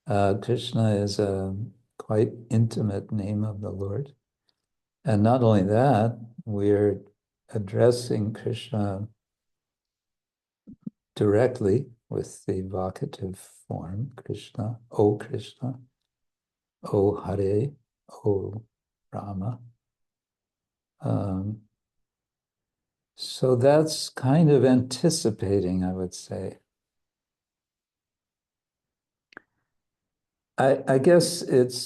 Krishna is a quite intimate name of the Lord. And not only that, we're addressing Krishna directly with the vocative form, Krishna, O Hare, O Rama. So that's kind of anticipating, I would say. I guess it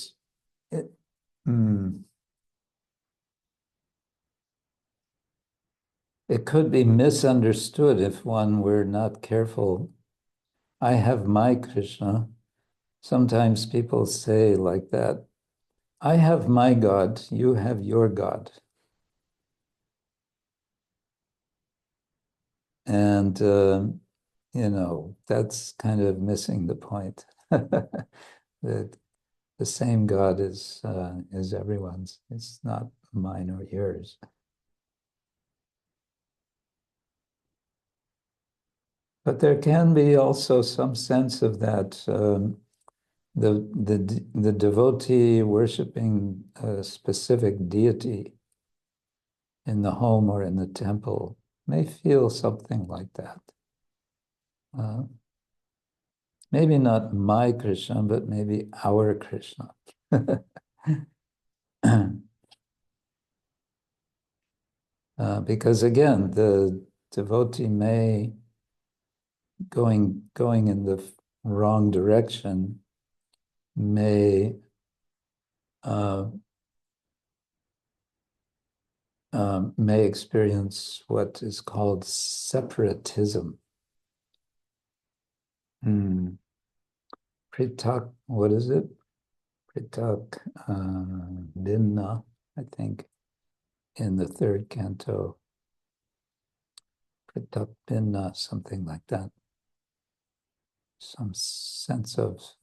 could be misunderstood if one were not careful. I have my Krishna. Sometimes people say like that, I have my God, you have your God. And, that's kind of missing the point. That the same God is everyone's. It's not mine or yours. But there can be also some sense of that the devotee worshiping a specific deity in the home or in the temple may feel something like that. Maybe not my Krishna, but maybe our Krishna. Because again, the devotee may going in the wrong direction may experience what is called separatism. Pritak, what is it? Pritak Bhinna, I think, in the third canto. Pritak Bhinna, something like that. Some sense of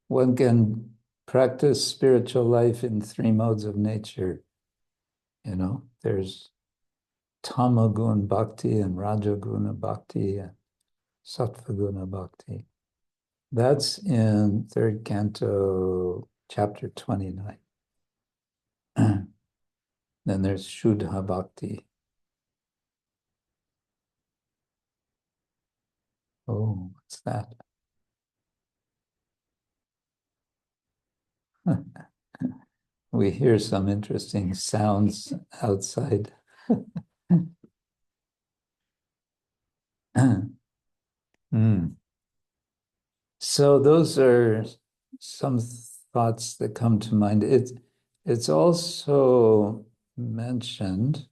one can practice spiritual life in three modes of nature. You know, there's Tamagun Bhakti and Rajaguna Bhakti and Sattvaguna Bhakti. That's in third canto, chapter 29. Then there's Shuddha Bhakti. Oh, what's that? We hear some interesting sounds outside. So those are some thoughts that come to mind. It's also mentioned,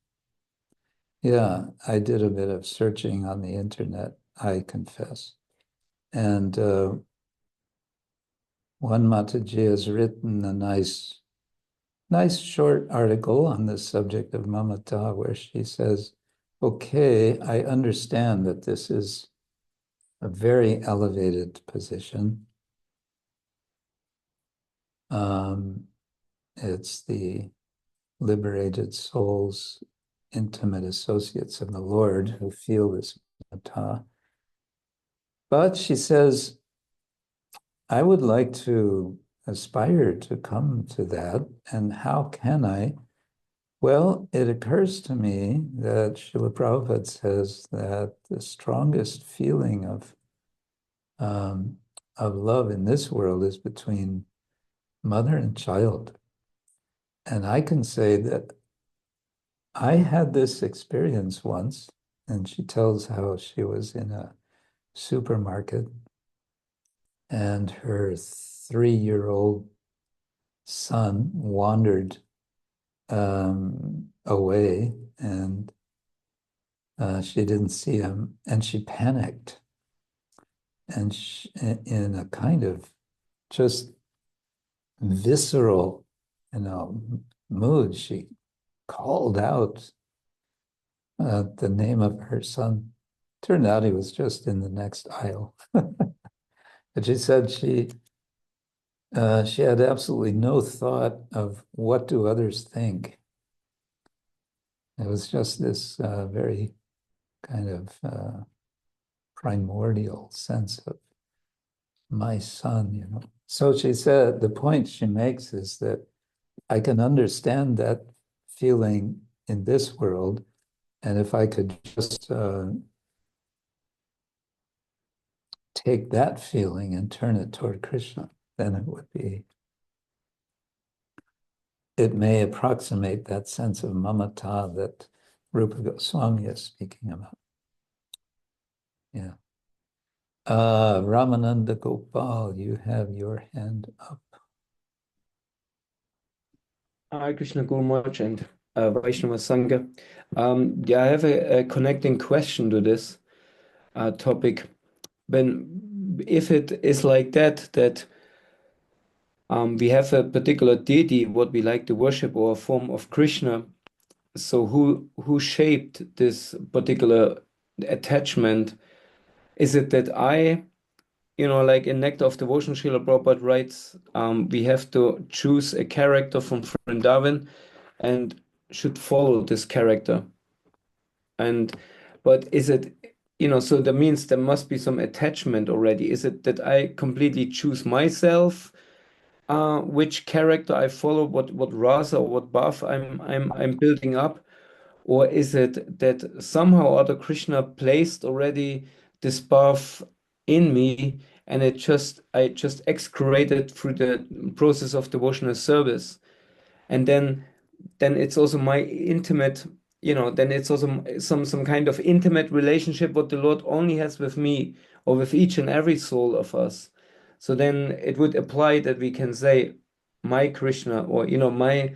yeah, I did a bit of searching on the internet, I confess. And one Mataji has written a nice short article on the subject of mamata, where she says, okay, I understand that this is a very elevated position. It's the liberated souls, intimate associates of the Lord who feel this anyathā. But she says, I would like to aspire to come to that. And how can I? Well, it occurs to me that Srila Prabhupada says that the strongest feeling of love in this world is between mother and child. And I can say that I had this experience once, and she tells how she was in a supermarket and her 3-year-old son wandered away, and she didn't see him, and she panicked. And she, in a kind of just visceral, mood, she called out the name of her son. Turned out he was just in the next aisle. But she said she had absolutely no thought of what do others think. It was just this very kind of primordial sense of my son, So she said, the point she makes is that I can understand that feeling in this world, and if I could just take that feeling and turn it toward Krishna, then it may approximate that sense of mamata that Rupa Goswami is speaking about. Yeah. Ramananda Gopal, you have your hand up. Hare Krishna Gurmach and Vaishnava Sanga. I have a connecting question to this topic. If it is like that we have a particular deity, what we like to worship, or a form of Krishna, so who shaped this particular attachment? Is it that I, like in Nectar of Devotion, Srila Prabhupada writes, we have to choose a character from Vrindavan and should follow this character. But is it so that means there must be some attachment already. Is it that I completely choose myself, which character I follow, what rasa or what buff I'm building up? Or is it that somehow or other Krishna placed already this buff in me and I just excreted through the process of devotional service? And then it's also my intimate, then it's also some kind of intimate relationship what the Lord only has with me or with each and every soul of us. So then it would apply that we can say my Krishna, or my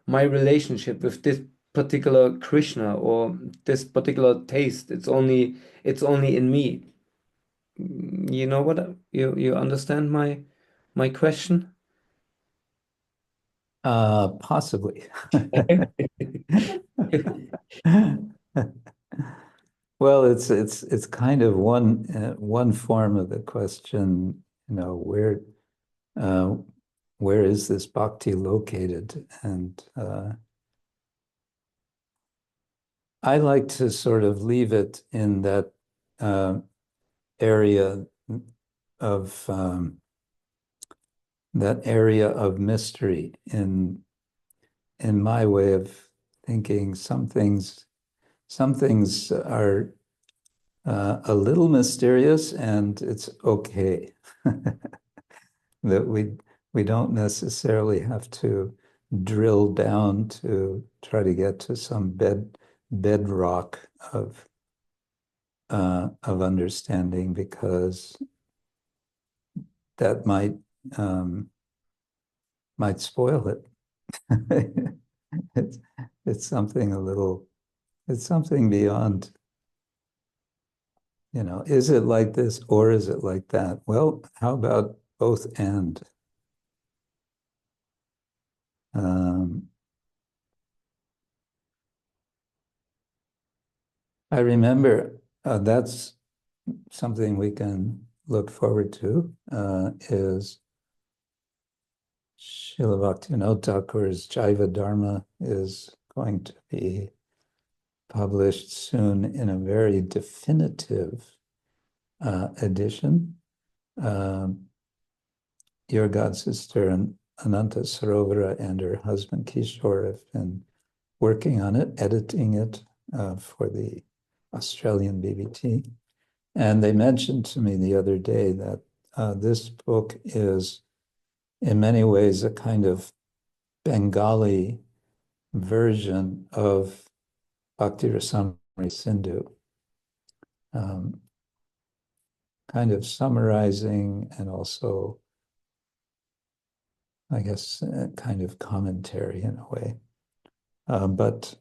relationship with this particular Krishna or this particular taste, it's only in me. You know what you understand my question? Possibly. Well, it's kind of one form of the question, where is this bhakti located? And I like to sort of leave it in that area of mystery in my way of thinking. Some things are a little mysterious, and it's okay that we don't necessarily have to drill down to try to get to some bedrock of understanding, because that might spoil it. It's something it's something beyond, is it like this or is it like that? Well, how about both and? I remember that's something we can look forward to, is Srila Bhaktivinoda Thakur's Jaiva Dharma is going to be published soon in a very definitive edition. Your god sister Ananta Sarovara and her husband Kishore have been working on it, editing it for the Australian BBT. And they mentioned to me the other day that this book is in many ways a kind of Bengali version of Bhakti Rasamrita Sindhu, kind of summarizing and also, I guess, kind of commentary in a way. But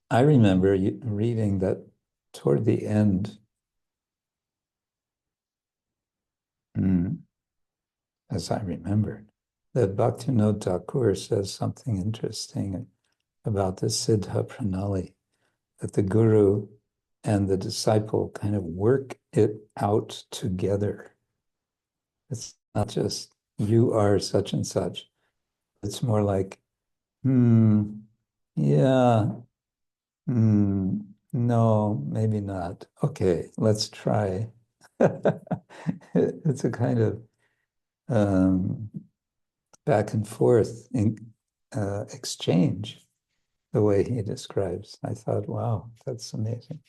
I remember reading that toward the end, as I remember, that Bhaktivinoda Thakur says something interesting about the Siddha Pranali, that the guru and the disciple kind of work it out together. It's not just you are such and such. It's more like, yeah, no, maybe not. Okay, let's try. It's a kind of back and forth exchange, the way he describes. I thought, wow, that's amazing.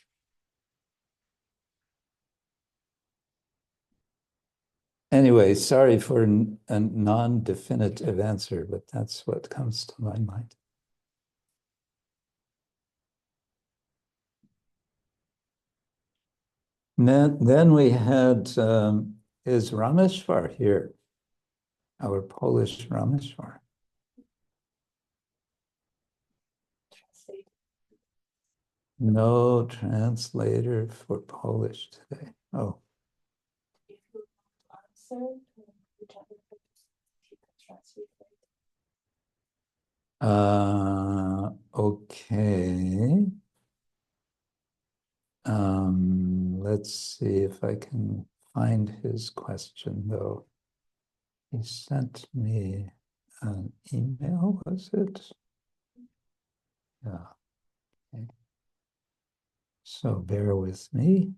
Anyway, sorry for a non-definitive answer, but that's what comes to my mind. Then we had, is Rameshwar here? Our Polish Rameshwar. No translator for Polish today. Oh. If you want to answer, whichever you can translate Okay. Let's see if I can find his question, though. He sent me an email, was it? Yeah. Okay. So bear with me.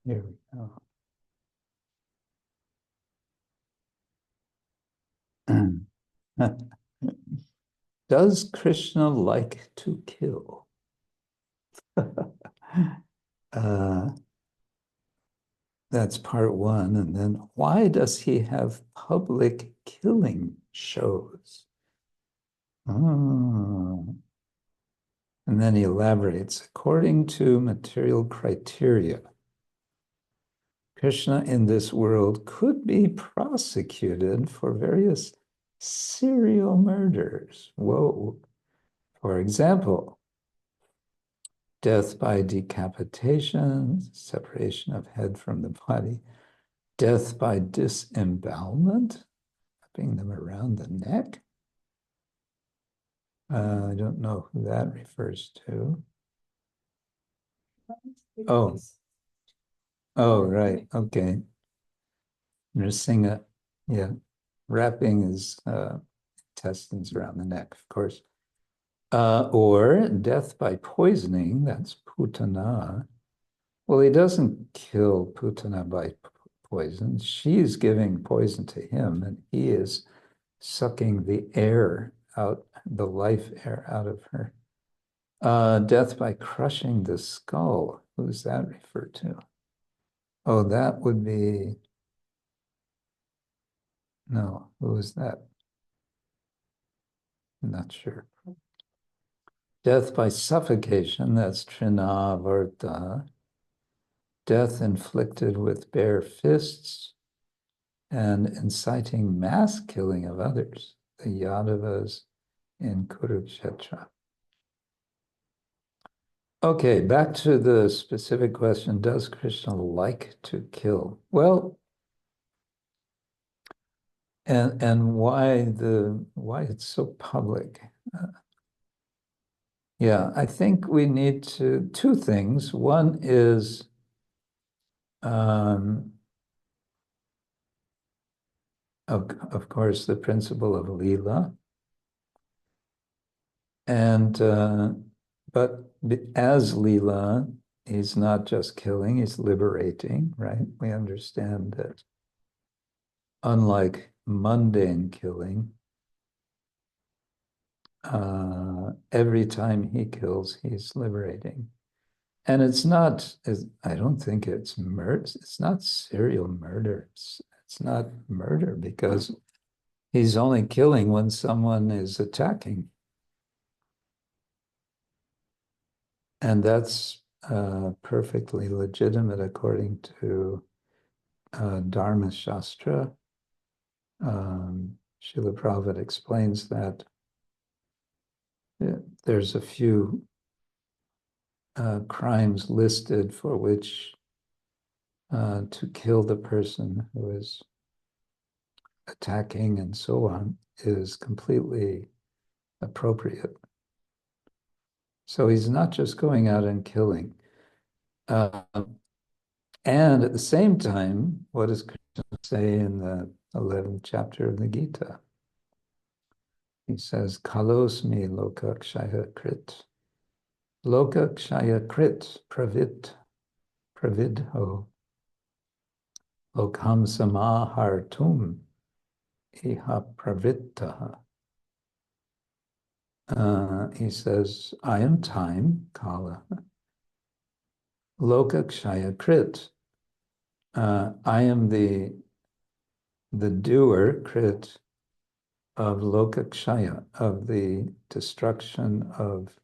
Here we go. Does Krishna like to kill? That's part one. And then why does he have public killing shows? And then he elaborates, according to material criteria, Krishna in this world could be prosecuted for various serial murders. Whoa. For example, death by decapitation, separation of head from the body, death by disembowelment, wrapping them around the neck. I don't know who that refers to. Oh, right. Okay. Nrsinga, yeah. Wrapping his intestines around the neck, of course. Or death by poisoning, that's putana. Well, he doesn't kill Putana by poison. She's giving poison to him, and he is sucking the air out, the life air out of her. Death by crushing the skull. Who's that referred to? Oh, that would be... No, who is that? I'm not sure. Death by suffocation, that's trinavarta. Death inflicted with bare fists and inciting mass killing of others, the Yadavas in Kurukshetra. Okay, back to the specific question, does Krishna like to kill? Well, and why it's so public? Yeah, I think we need two things. One is of course, the principle of Leela. And, but as Leela, he's not just killing, he's liberating, right? We understand that unlike mundane killing, every time he kills, he's liberating. And it's not, I don't think it's murder, it's not serial murder. It's not murder because he's only killing when someone is attacking. And that's perfectly legitimate according to Dharma Shastra. Srila Prabhupada explains that there's a few crimes listed for which to kill the person who is attacking and so on is completely appropriate. So he's not just going out and killing. And at the same time, what does Krishna say in the 11th chapter of the Gita? He says, Kalosmi lokakshaya krit. Lokakshaya krit pravidho. Lokam samahartum iha pravittaha. He says, I am time, Kala. Lokakshaya krit. I am the doer, krit, of lokakshaya, of the destruction of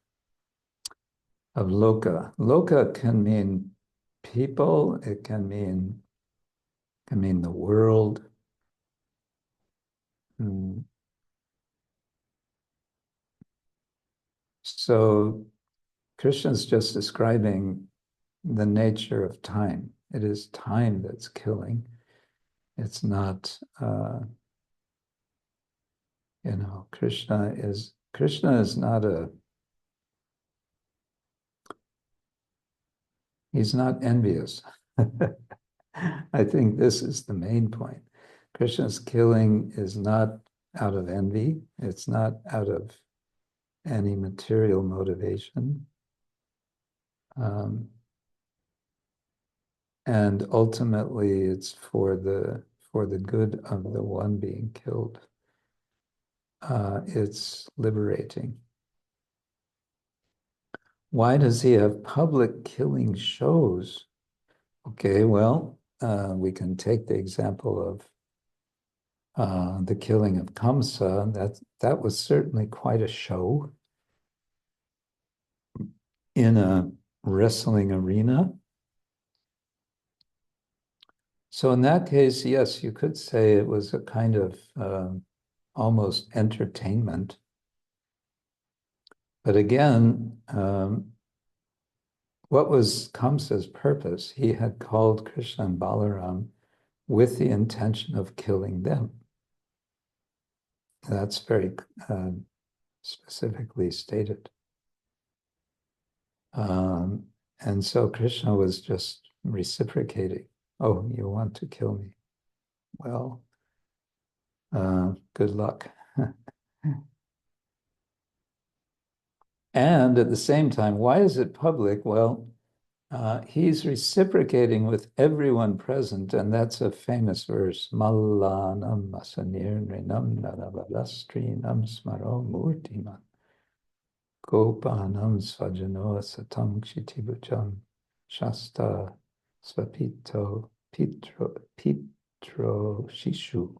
loka. Loka can mean people, it can mean the world. So Krishna's just describing the nature of time. It is time that's killing. It's not, Krishna is not he's not envious. I think this is the main point. Krishna's killing is not out of envy. It's not out of any material motivation. And ultimately, it's for the good of the one being killed. It's liberating. Why does he have public killing shows? Okay, well, we can take the example of the killing of Kamsa. That was certainly quite a show in a wrestling arena. So in that case, yes, you could say it was a kind of almost entertainment. But again, what was Kamsa's purpose? He had called Krishna and Balaram with the intention of killing them. That's very specifically stated. And so Krishna was just reciprocating. Oh, you want to kill me? Well, good luck. And at the same time, why is it public? Well, he's reciprocating with everyone present, and that's a famous verse. Mallanam asanirnam naravalastrinam smaro murtiman gopanam svajano satam kshitibujam shasta svapito pitro shishu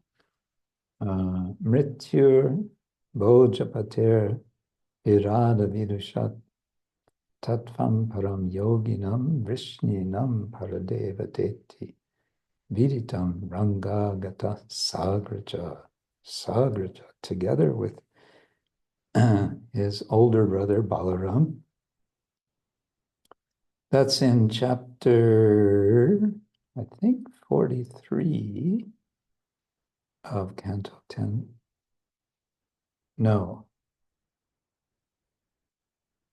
mrityur bojapater irada vidushat Tattvam param yoginam vrishninam paradeva deti viditam ranga gata sagraja, together with his older brother Balaram. That's in chapter, I think, 43 of Canto 10. No.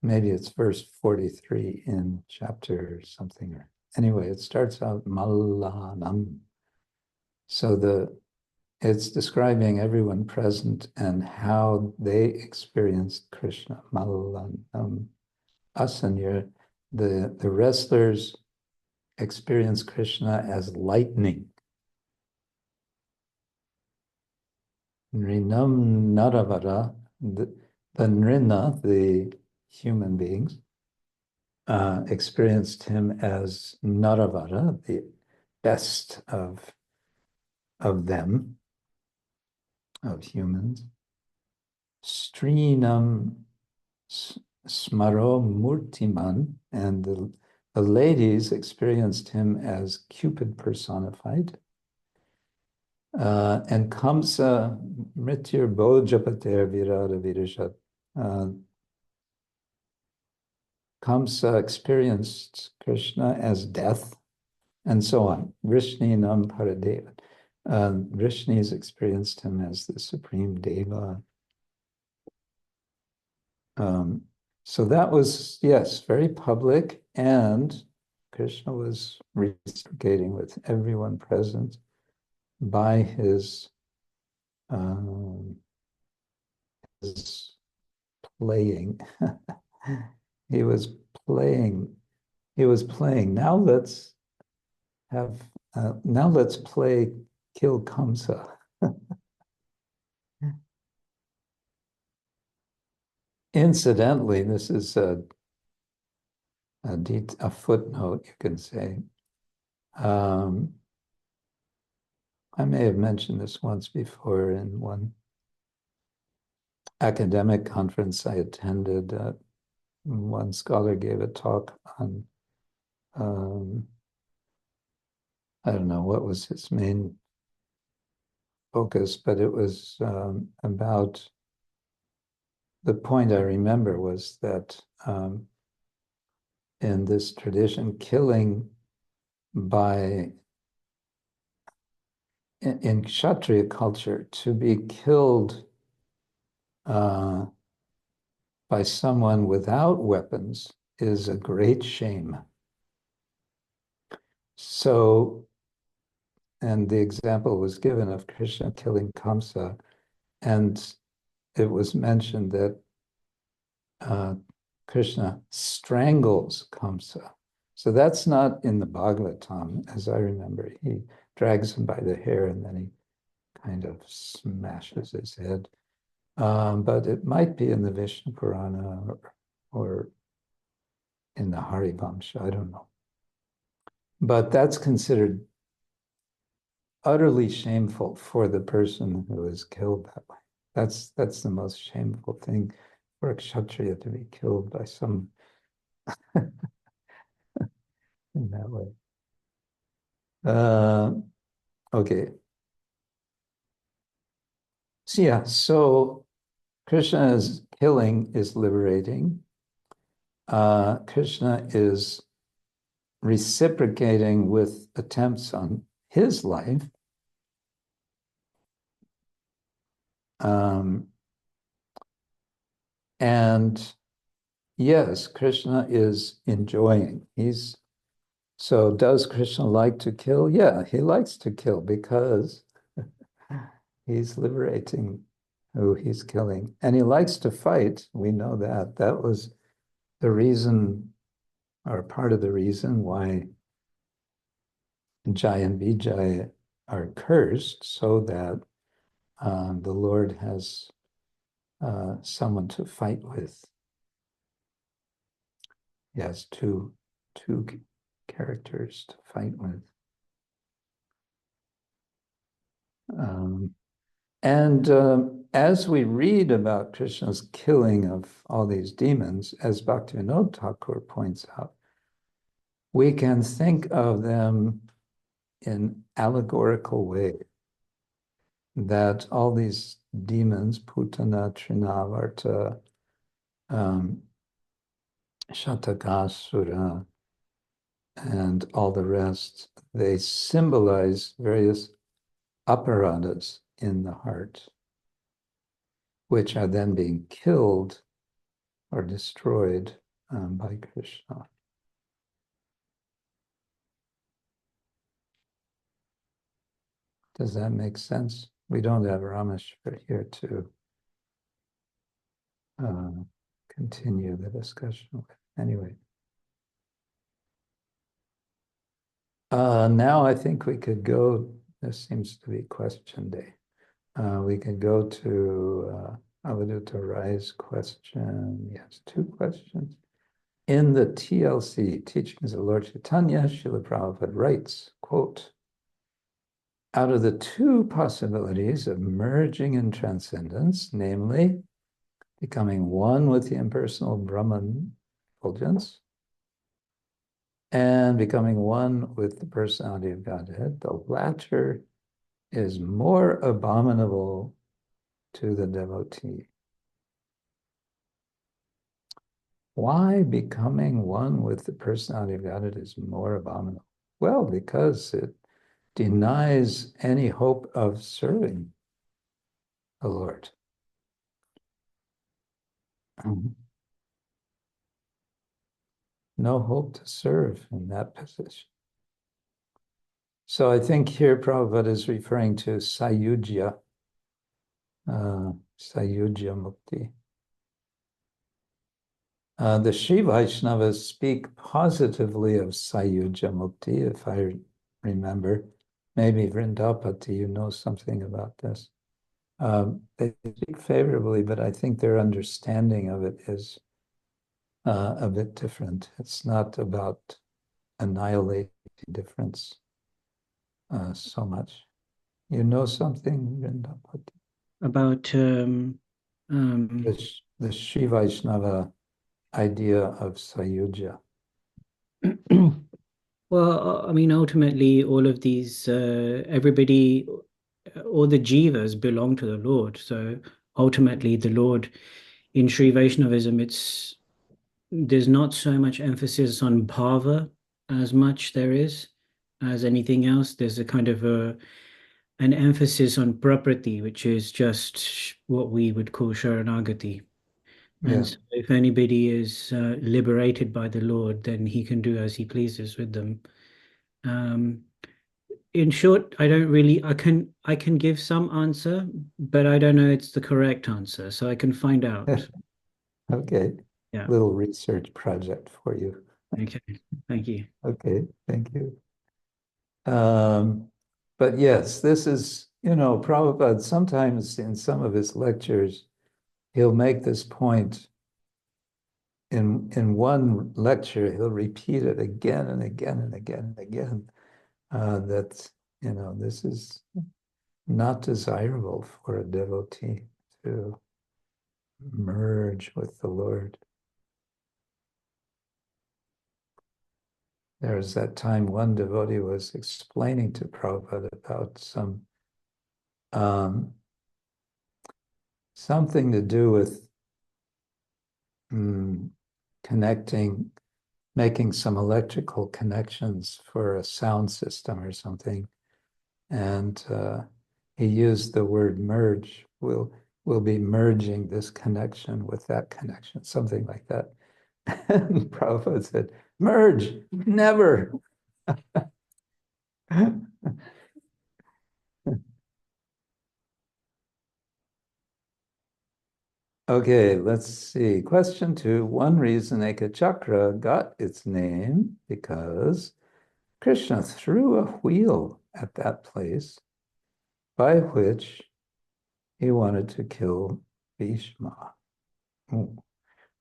Maybe it's verse 43 in chapter something. Anyway, it starts out Mallanam. So it's describing everyone present and how they experienced Krishna. Mallanam. Asanya, the wrestlers experience Krishna as lightning. Nrinam Naravara, the Nrina, the human beings, experienced him as Naravara, the best of them, of humans. Strinam smaro murtiman, and the ladies experienced him as Cupid personified. And Kamsa mrityur bojapater virada virushat. Kamsa experienced Krishna as death, and so on. Vrishninam paradeva. Vrishnis experienced him as the supreme deva. So that was, yes, very public, and Krishna was reciprocating with everyone present by his playing. He was playing. Now let's play Kill Kamsa. Incidentally, this is a footnote, you can say. I may have mentioned this once before in one academic conference I attended. One scholar gave a talk on, I don't know what was his main focus, but it was about, the point I remember was that in this tradition, killing in Kshatriya culture, to be killed by someone without weapons is a great shame. So, and the example was given of Krishna killing Kamsa, And it was mentioned that Krishna strangles Kamsa. So that's not in the Bhagavatam, as I remember. He drags him by the hair and then he kind of smashes his head. But it might be in the Vishnu Purana or in the Harivamsha, I don't know. But that's considered utterly shameful for the person who is killed that way. That's the most shameful thing, for a Kshatriya to be killed by some in that way. Okay. So yeah, so Krishna's killing is liberating. Krishna is reciprocating with attempts on his life. And yes, Krishna is enjoying. So does Krishna like to kill? Yeah, he likes to kill because he's liberating who he's killing. And he likes to fight. We know that. That was the reason, or part of the reason, why Jai and Vijay are cursed, so that the Lord has someone to fight with. He has two characters to fight with. As we read about Krishna's killing of all these demons, as Bhaktivinoda Thakur points out, we can think of them in allegorical way, that all these demons, Putana, Trinavarta, Shatakasura, and all the rest, they symbolize various aparadhas in the heart, which are then being killed or destroyed by Krishna. Does that make sense? We don't have Rameshwar here to continue the discussion with. Anyway. Now I think we could go, this seems to be question day. We can go to Avadhuta Rai's question. Yes, 2 questions. In the TLC, Teachings of Lord Chaitanya, Srila Prabhupada writes, quote, out of the 2 possibilities of merging in transcendence, namely becoming one with the impersonal Brahman effulgence and becoming one with the personality of Godhead, the latter is more abominable to the devotee. Why becoming one with the personality of Godhead is more abominable? Well, because it denies any hope of serving the Lord. No hope to serve in that position. So I think here Prabhupada is referring to Sayujya, Sayujya Mukti. The Sri Vaishnavas speak positively of Sayujya Mukti, if I remember. Maybe Vrindapati, you know something about this. They speak favorably, but I think their understanding of it is a bit different. It's not about annihilating difference so much. You know something, Vrindapati? About The Sri Vaishnava idea of Sayujya. Well, I mean, ultimately, all of these, everybody, all the jivas belong to the Lord. So ultimately, the Lord, in Sri Vaishnavism, there's not so much emphasis on bhava as much there is as anything else. There's a kind of an emphasis on prakriti, which is just what we would call sharanagati. And so if anybody is liberated by the Lord, then he can do as he pleases with them. in short, I don't really, I can give some answer, but I don't know it's the correct answer, so I can find out. Okay. Yeah. Little research project for you. Okay. Thank you. Okay, thank you. But yes, this is, Prabhupada sometimes in some of his lectures, he'll make this point in one lecture, he'll repeat it again and again and again and again, that, this is not desirable for a devotee to merge with the Lord. There was that time one devotee was explaining to Prabhupada about something to do with connecting, making some electrical connections for a sound system or something. And he used the word merge. We'll be merging this connection with that connection, something like that. And Prabhupada said, merge, never. Okay, let's see. Question 2. One reason Ekachakra got its name because Krishna threw a wheel at that place by which he wanted to kill Bhishma.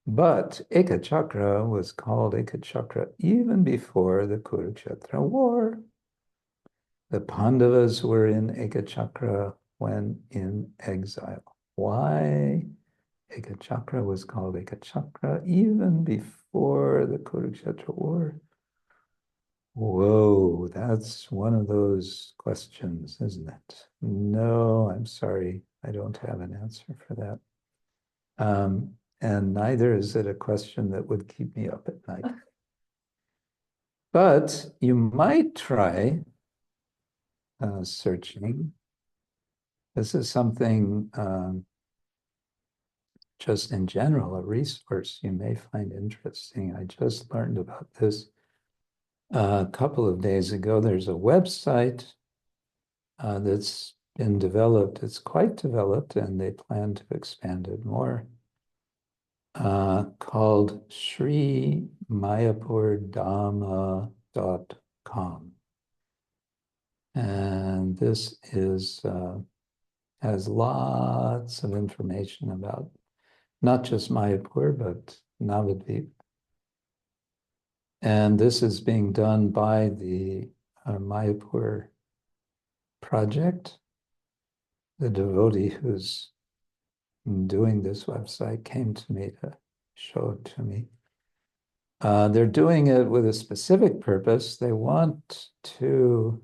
But Ekachakra was called Ekachakra even before the Kurukshetra war. The Pandavas were in Ekachakra when in exile. Why? Ekachakra was called Ekachakra even before the Kurukshetra war. Whoa, that's one of those questions, isn't it? No, I'm sorry. I don't have an answer for that. And neither is it a question that would keep me up at night. But you might try searching. This is something just in general, a resource you may find interesting. I just learned about this a couple of days ago. There's a website that's been developed. It's quite developed, and they plan to expand it more, called Sri Mayapur Dhama.com. And this has lots of information about not just Mayapur, but Navadvip. And this is being done by the Mayapur project. The devotee who's doing this website came to me to show it to me. They're doing it with a specific purpose. They want to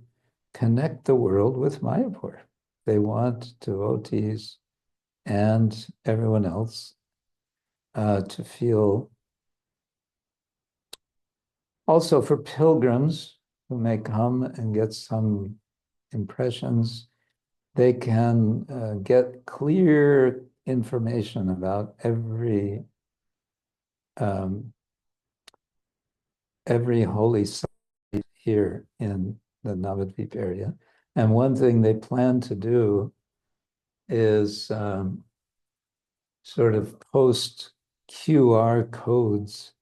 connect the world with Mayapur. They want devotees and everyone else to feel, also for pilgrims who may come and get some impressions, they can get clear information about every holy site here in the Navadvip area. And one thing they plan to do is sort of post QR codes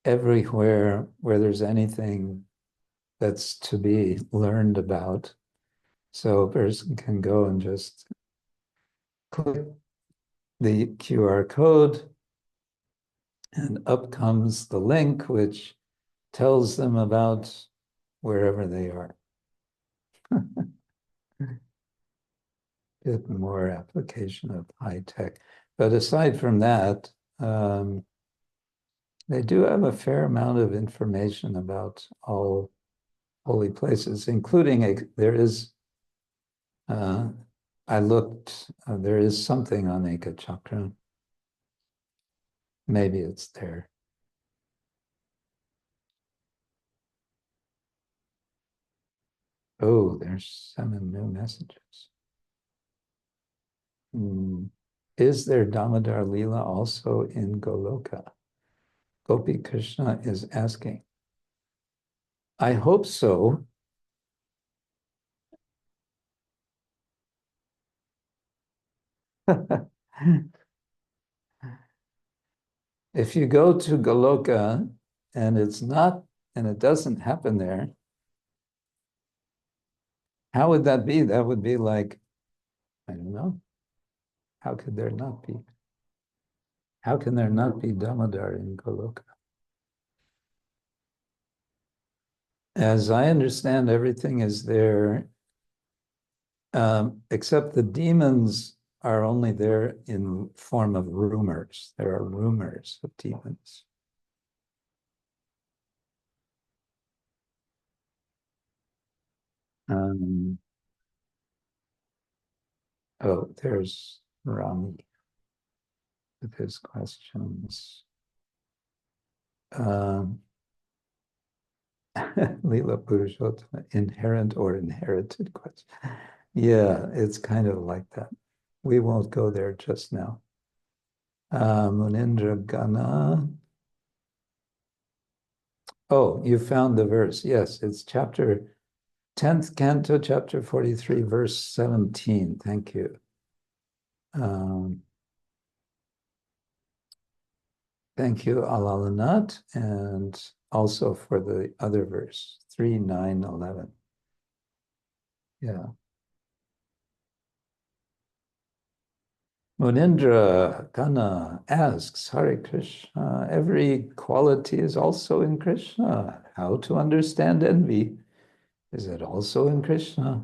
everywhere where there's anything that's to be learned about. So a person can go and just click the QR code, and up comes the link, which tells them about wherever they are. Bit more application of high tech. But aside from that, they do have a fair amount of information about all holy places, including there is, I looked, there is something on Ekachakra. Maybe it's there. Oh, there's 7 new messages. Is there Damodar Leela also in Goloka? Gopi Krishna is asking. I hope so. If you go to Goloka and it doesn't happen there, how would that be? That would be like, I don't know. How could there not be? How can there not be Damodar in Goloka? As I understand, everything is there, except the demons are only there in form of rumors. There are rumors of demons. Oh, there's Rami with his questions. Lila Purushottam, inherent or inherited question. Yeah, it's kind of like that. We won't go there just now. Munindra Gana. Oh, you found the verse. Yes, it's chapter 10th canto, chapter 43, verse 17. Thank you. Thank you, Alalanat, and also for the other verse, 3, 9, 11. Yeah. Munindra Gana asks, Hare Krishna, every quality is also in Krishna. How to understand envy? Is it also in Krishna?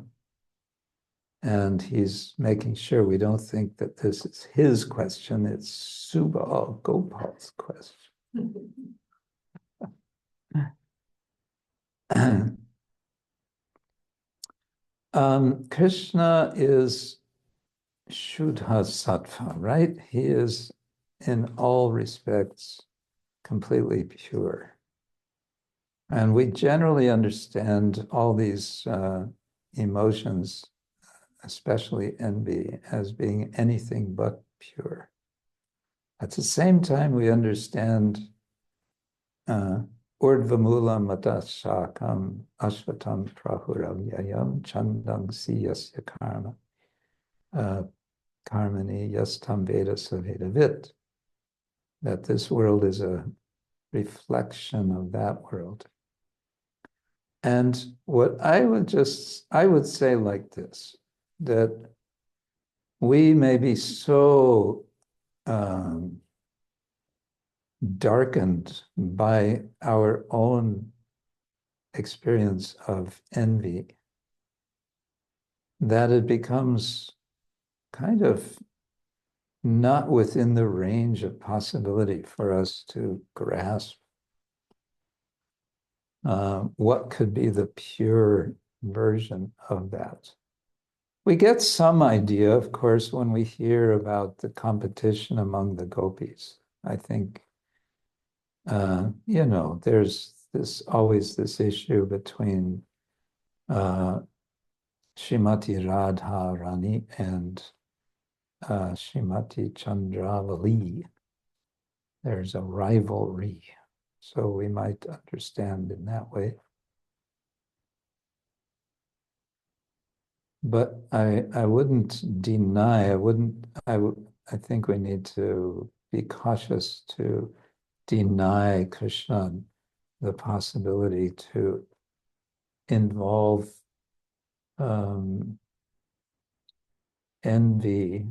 And he's making sure we don't think that this is his question, it's Subal Gopal's question. Krishna is Shuddha Sattva, right? He is in all respects completely pure. And we generally understand all these emotions, especially envy, as being anything but pure. At the same time, we understand Urdvamula Matashakam Ashvatam Prahuram Yayam Chandang Siyasya Karma Karmani Yastam Veda Saveda Vit. That this world is a reflection of that world. And what I would say like this, that we may be so darkened by our own experience of envy that it becomes kind of not within the range of possibility for us to grasp what could be the pure version of that. We get some idea, of course, when we hear about the competition among the gopis. I think, there's always this issue between Srimati Radha Rani and Srimati Chandravali. There's a rivalry. So we might understand in that way. But I wouldn't deny, I think we need to be cautious to deny Krishna the possibility to involve envy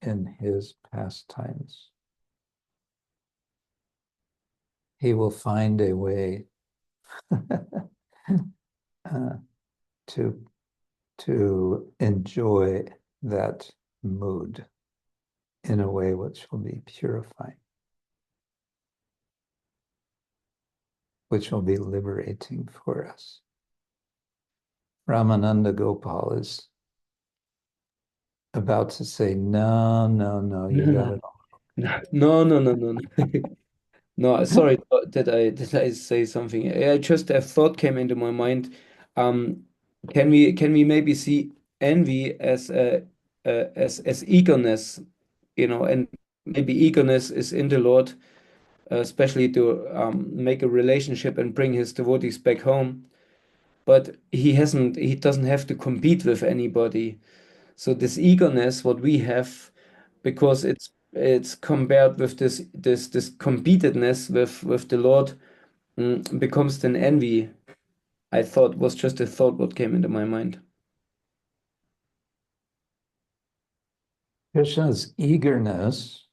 in his pastimes. He will find a way to enjoy that mood in a way which will be purifying, which will be liberating for us. Ramananda Gopal is about to say, no, you got it all. No. No, sorry did I say something? Just a thought came into my mind. Can we maybe see envy as eagerness, and maybe eagerness is in the Lord, especially to make a relationship and bring his devotees back home. But he doesn't have to compete with anybody. So this eagerness, what we have, because it's compared with this competitiveness with the Lord, becomes then envy. I thought was just a thought what came into my mind. Krishna's eagerness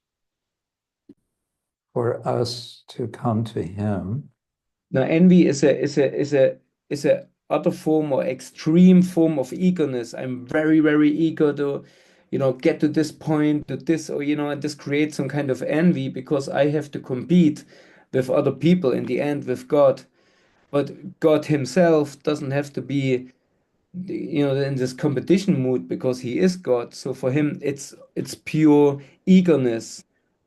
for us to come to him. Now, envy is a other form or extreme form of eagerness. I'm very, very eager to, get to this point, to this, or and this creates some kind of envy because I have to compete with other people in the end with God. But God Himself doesn't have to be, in this competition mood because He is God. So for Him, it's pure eagerness.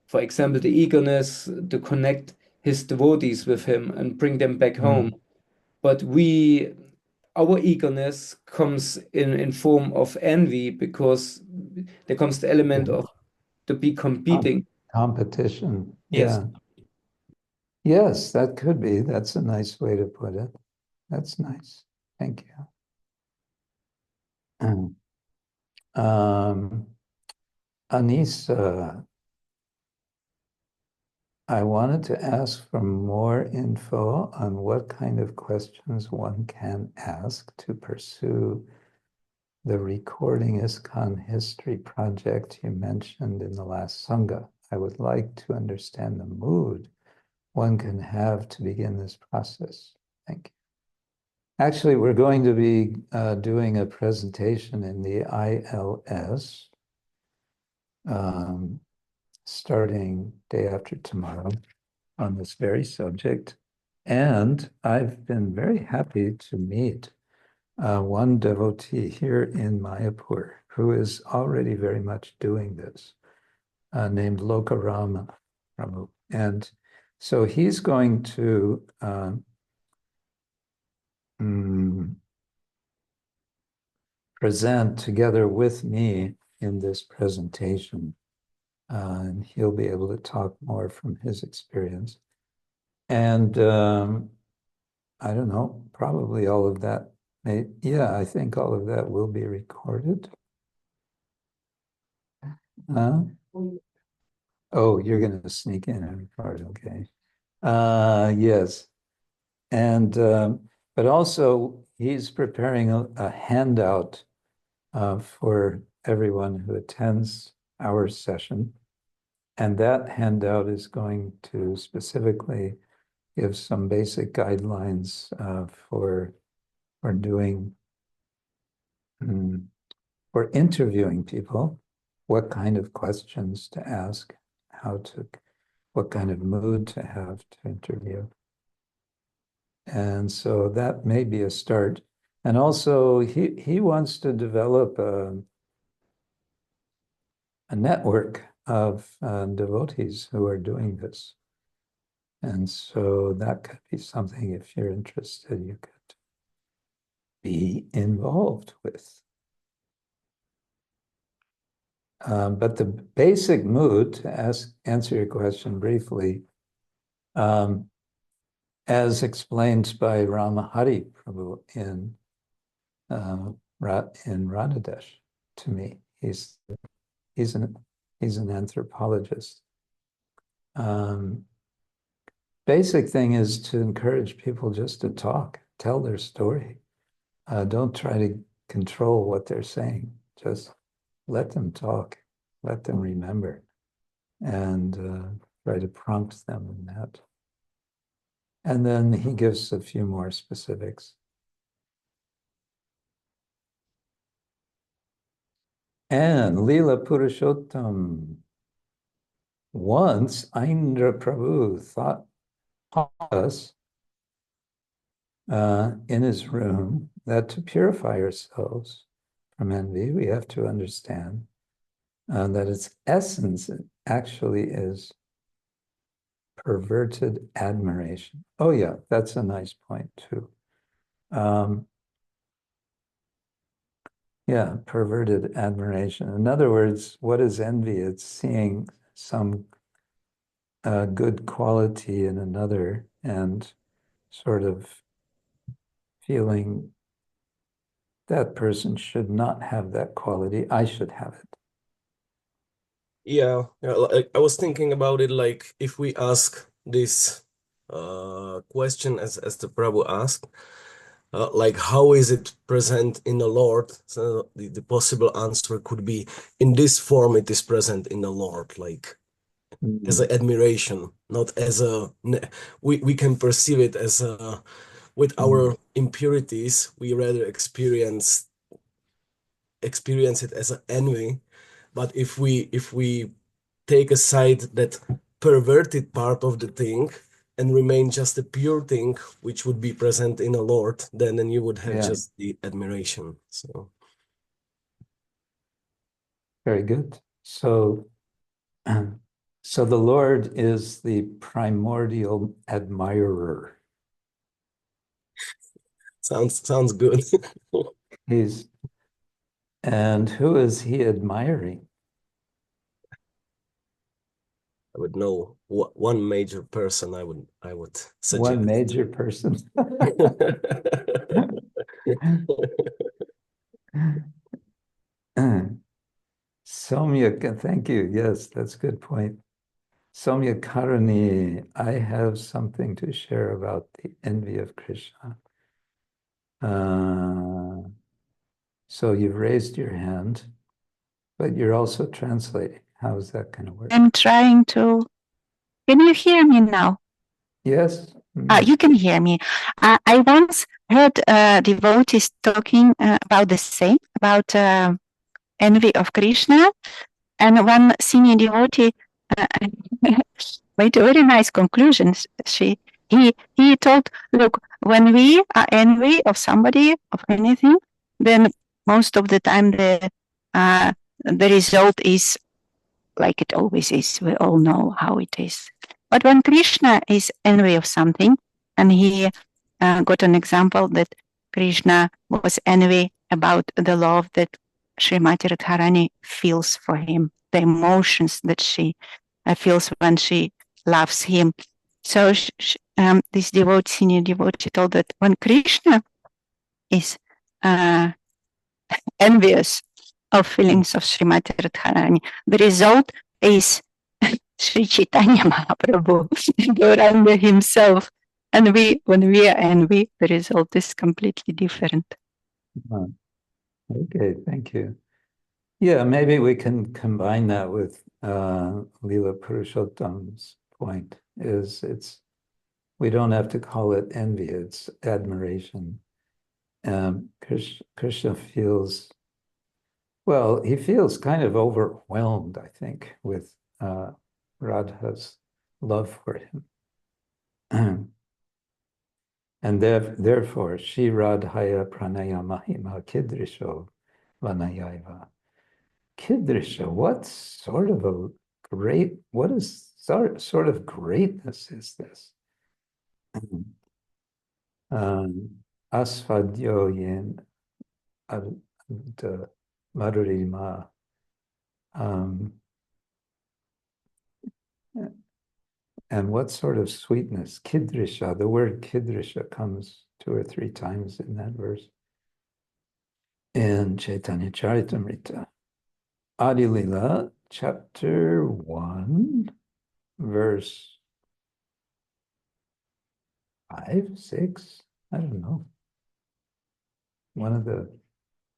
For example, the eagerness to connect His devotees with Him and bring them back home. But our eagerness comes in form of envy because there comes the element of to be competing. Competition. Yes. Yeah. Yes, that could be. That's a nice way to put it. That's nice. Thank you. Anissa, I wanted to ask for more info on what kind of questions one can ask to pursue the Recording ISKCON History project you mentioned in the last Sanga. I would like to understand the mood one can have to begin this process. Thank you. Actually, we're going to be doing a presentation in the ILS starting day after tomorrow on this very subject. And I've been very happy to meet one devotee here in Mayapur who is already very much doing this, named Lokarama Prabhu. And so he's going to present together with me in this presentation. And he'll be able to talk more from his experience. And I don't know, probably all of that I think all of that will be recorded. Oh, you're going to sneak in and record, okay. Yes. And, but also he's preparing a handout for everyone who attends our session. And that handout is going to specifically give some basic guidelines for doing, for interviewing people, what kind of questions to ask, what kind of mood to have to interview. And so that may be a start. And also he wants to develop a network of devotees who are doing this. And so that could be something, if you're interested, you could be involved with. But the basic mood, to answer your question briefly, as explained by Ramahari Prabhu in Radhadesh to me, he's an anthropologist. Basic thing is to encourage people just to talk, tell their story. Don't try to control what they're saying. Just let them talk, let them remember, and try to prompt them in that. And then he gives a few more specifics. And Leela Purushottam. Once Indra Prabhu taught us in his room that to purify ourselves from envy, we have to understand that its essence actually is perverted admiration. Oh yeah, that's a nice point too. Yeah, perverted admiration. In other words, what is envy? It's seeing some good quality in another and sort of feeling that person should not have that quality. I should have it. Yeah, like, I was thinking about it, like if we ask this question as the Prabhu asked, like how is it present in the Lord? So the possible answer could be in this form it is present in the Lord, like as an admiration, not as we can perceive it as a, with our impurities, we rather experience it as an envy. But if we take aside that perverted part of the thing and remain just a pure thing, which would be present in a Lord, then you would have Yeah. just the admiration. So Very good. So, so the Lord is the primordial admirer. sounds good. And who is he admiring? I would know one major person I would suggest. One major person. Somya, thank you. Yes, that's a good point. Somya Karani, I have something to share about the envy of Krishna. So you've raised your hand, but you're also translating. How is that going to work? I'm trying to. Can you hear me now? Yes. You can hear me. I once heard devotees talking about the same, about envy of Krishna, and one senior devotee made a very nice conclusion. He told, look, when we are envy of somebody, of anything, then most of the time the result is like it always is. We all know how it is. But when Krishna is envy of something, and he got an example that Krishna was envy about the love that Srimati Radharani feels for him, the emotions that she feels when she loves him. So this devotee, senior devotee, told that when Krishna is envious of feelings of Srimati Radharani, the result is Sri Chaitanya Mahaprabhu, Gauranga himself. And when we are envy, the result is completely different. Okay, thank you. Yeah, maybe we can combine that with Leela Purushottam's point. We don't have to call it envy; it's admiration. Krishna feels, well, he feels kind of overwhelmed, I think, with Radha's love for him. And therefore, Shri Radhaya Pranaya Mahima Kidrisho Vanayaiva. Kidrisha, what sort of greatness is this? Asfadyo yin madhurima. And what sort of sweetness? Kidrisha, the word kidrisha comes 2 or 3 times in that verse. In Chaitanya Charitamrita. Adi Lila, chapter 1, verse 5, 6, I don't know. One of the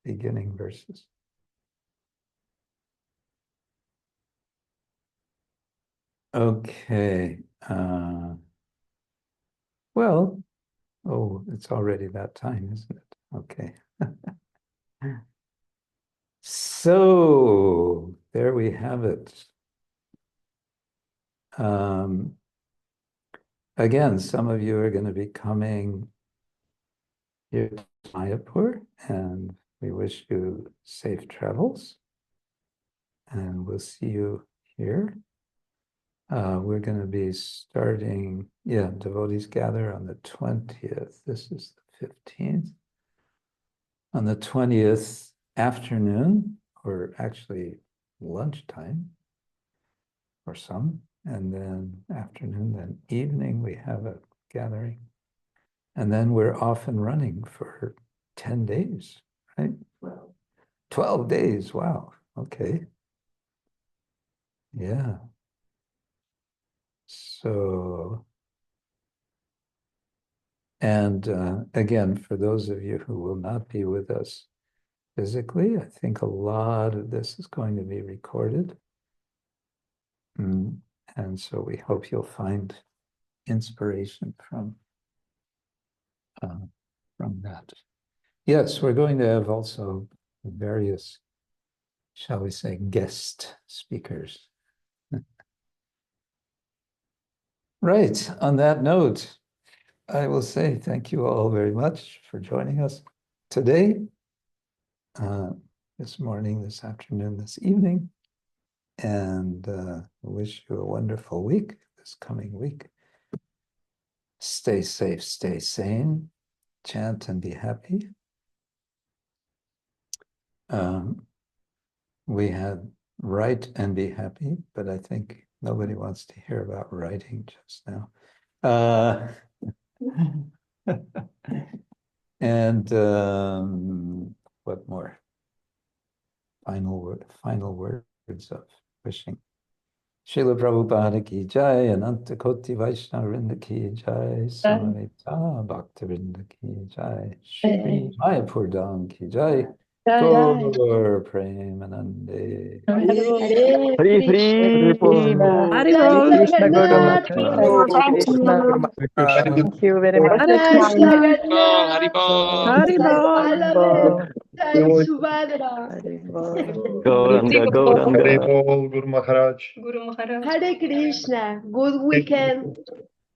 beginning verses. Okay. Well, it's already that time, isn't it? Okay. So there we have it. Again, some of you are going to be coming here to Mayapur, and we wish you safe travels. And we'll see you here. We're going to be starting, devotees gather on the 20th. This is the 15th. On the 20th afternoon, or actually lunchtime for some, and then afternoon, then evening, we have a gathering. And then we're off and running for 10 days, right? 12 days, wow, okay. Yeah. So, and again, for those of you who will not be with us physically, I think a lot of this is going to be recorded. And so we hope you'll find inspiration from that. Yes, we're going to have also various, shall we say, guest speakers. Right, on that note, I will say thank you all very much for joining us today, this morning, this afternoon, this evening, and wish you a wonderful week, this coming week. Stay safe, stay sane, chant and be happy. We had write and be happy, but I think nobody wants to hear about writing just now. And what more? Final words of wishing. Srila Prabhupada ki jai, Ananta Koti Vaishnava Vrinda ki jai, Samaveta Bhakta Vrinda ki jai, Shri Mayapur Dham ki jai, Gaur Premanande. Hare Krishna. Hare Krishna Jagannath, Hare Krishna. Thank you very much. Hare Krishna, Hare Jai Subhadra. Gauranga, Gauranga. Guru Maharaj. Hare Krishna, good weekend.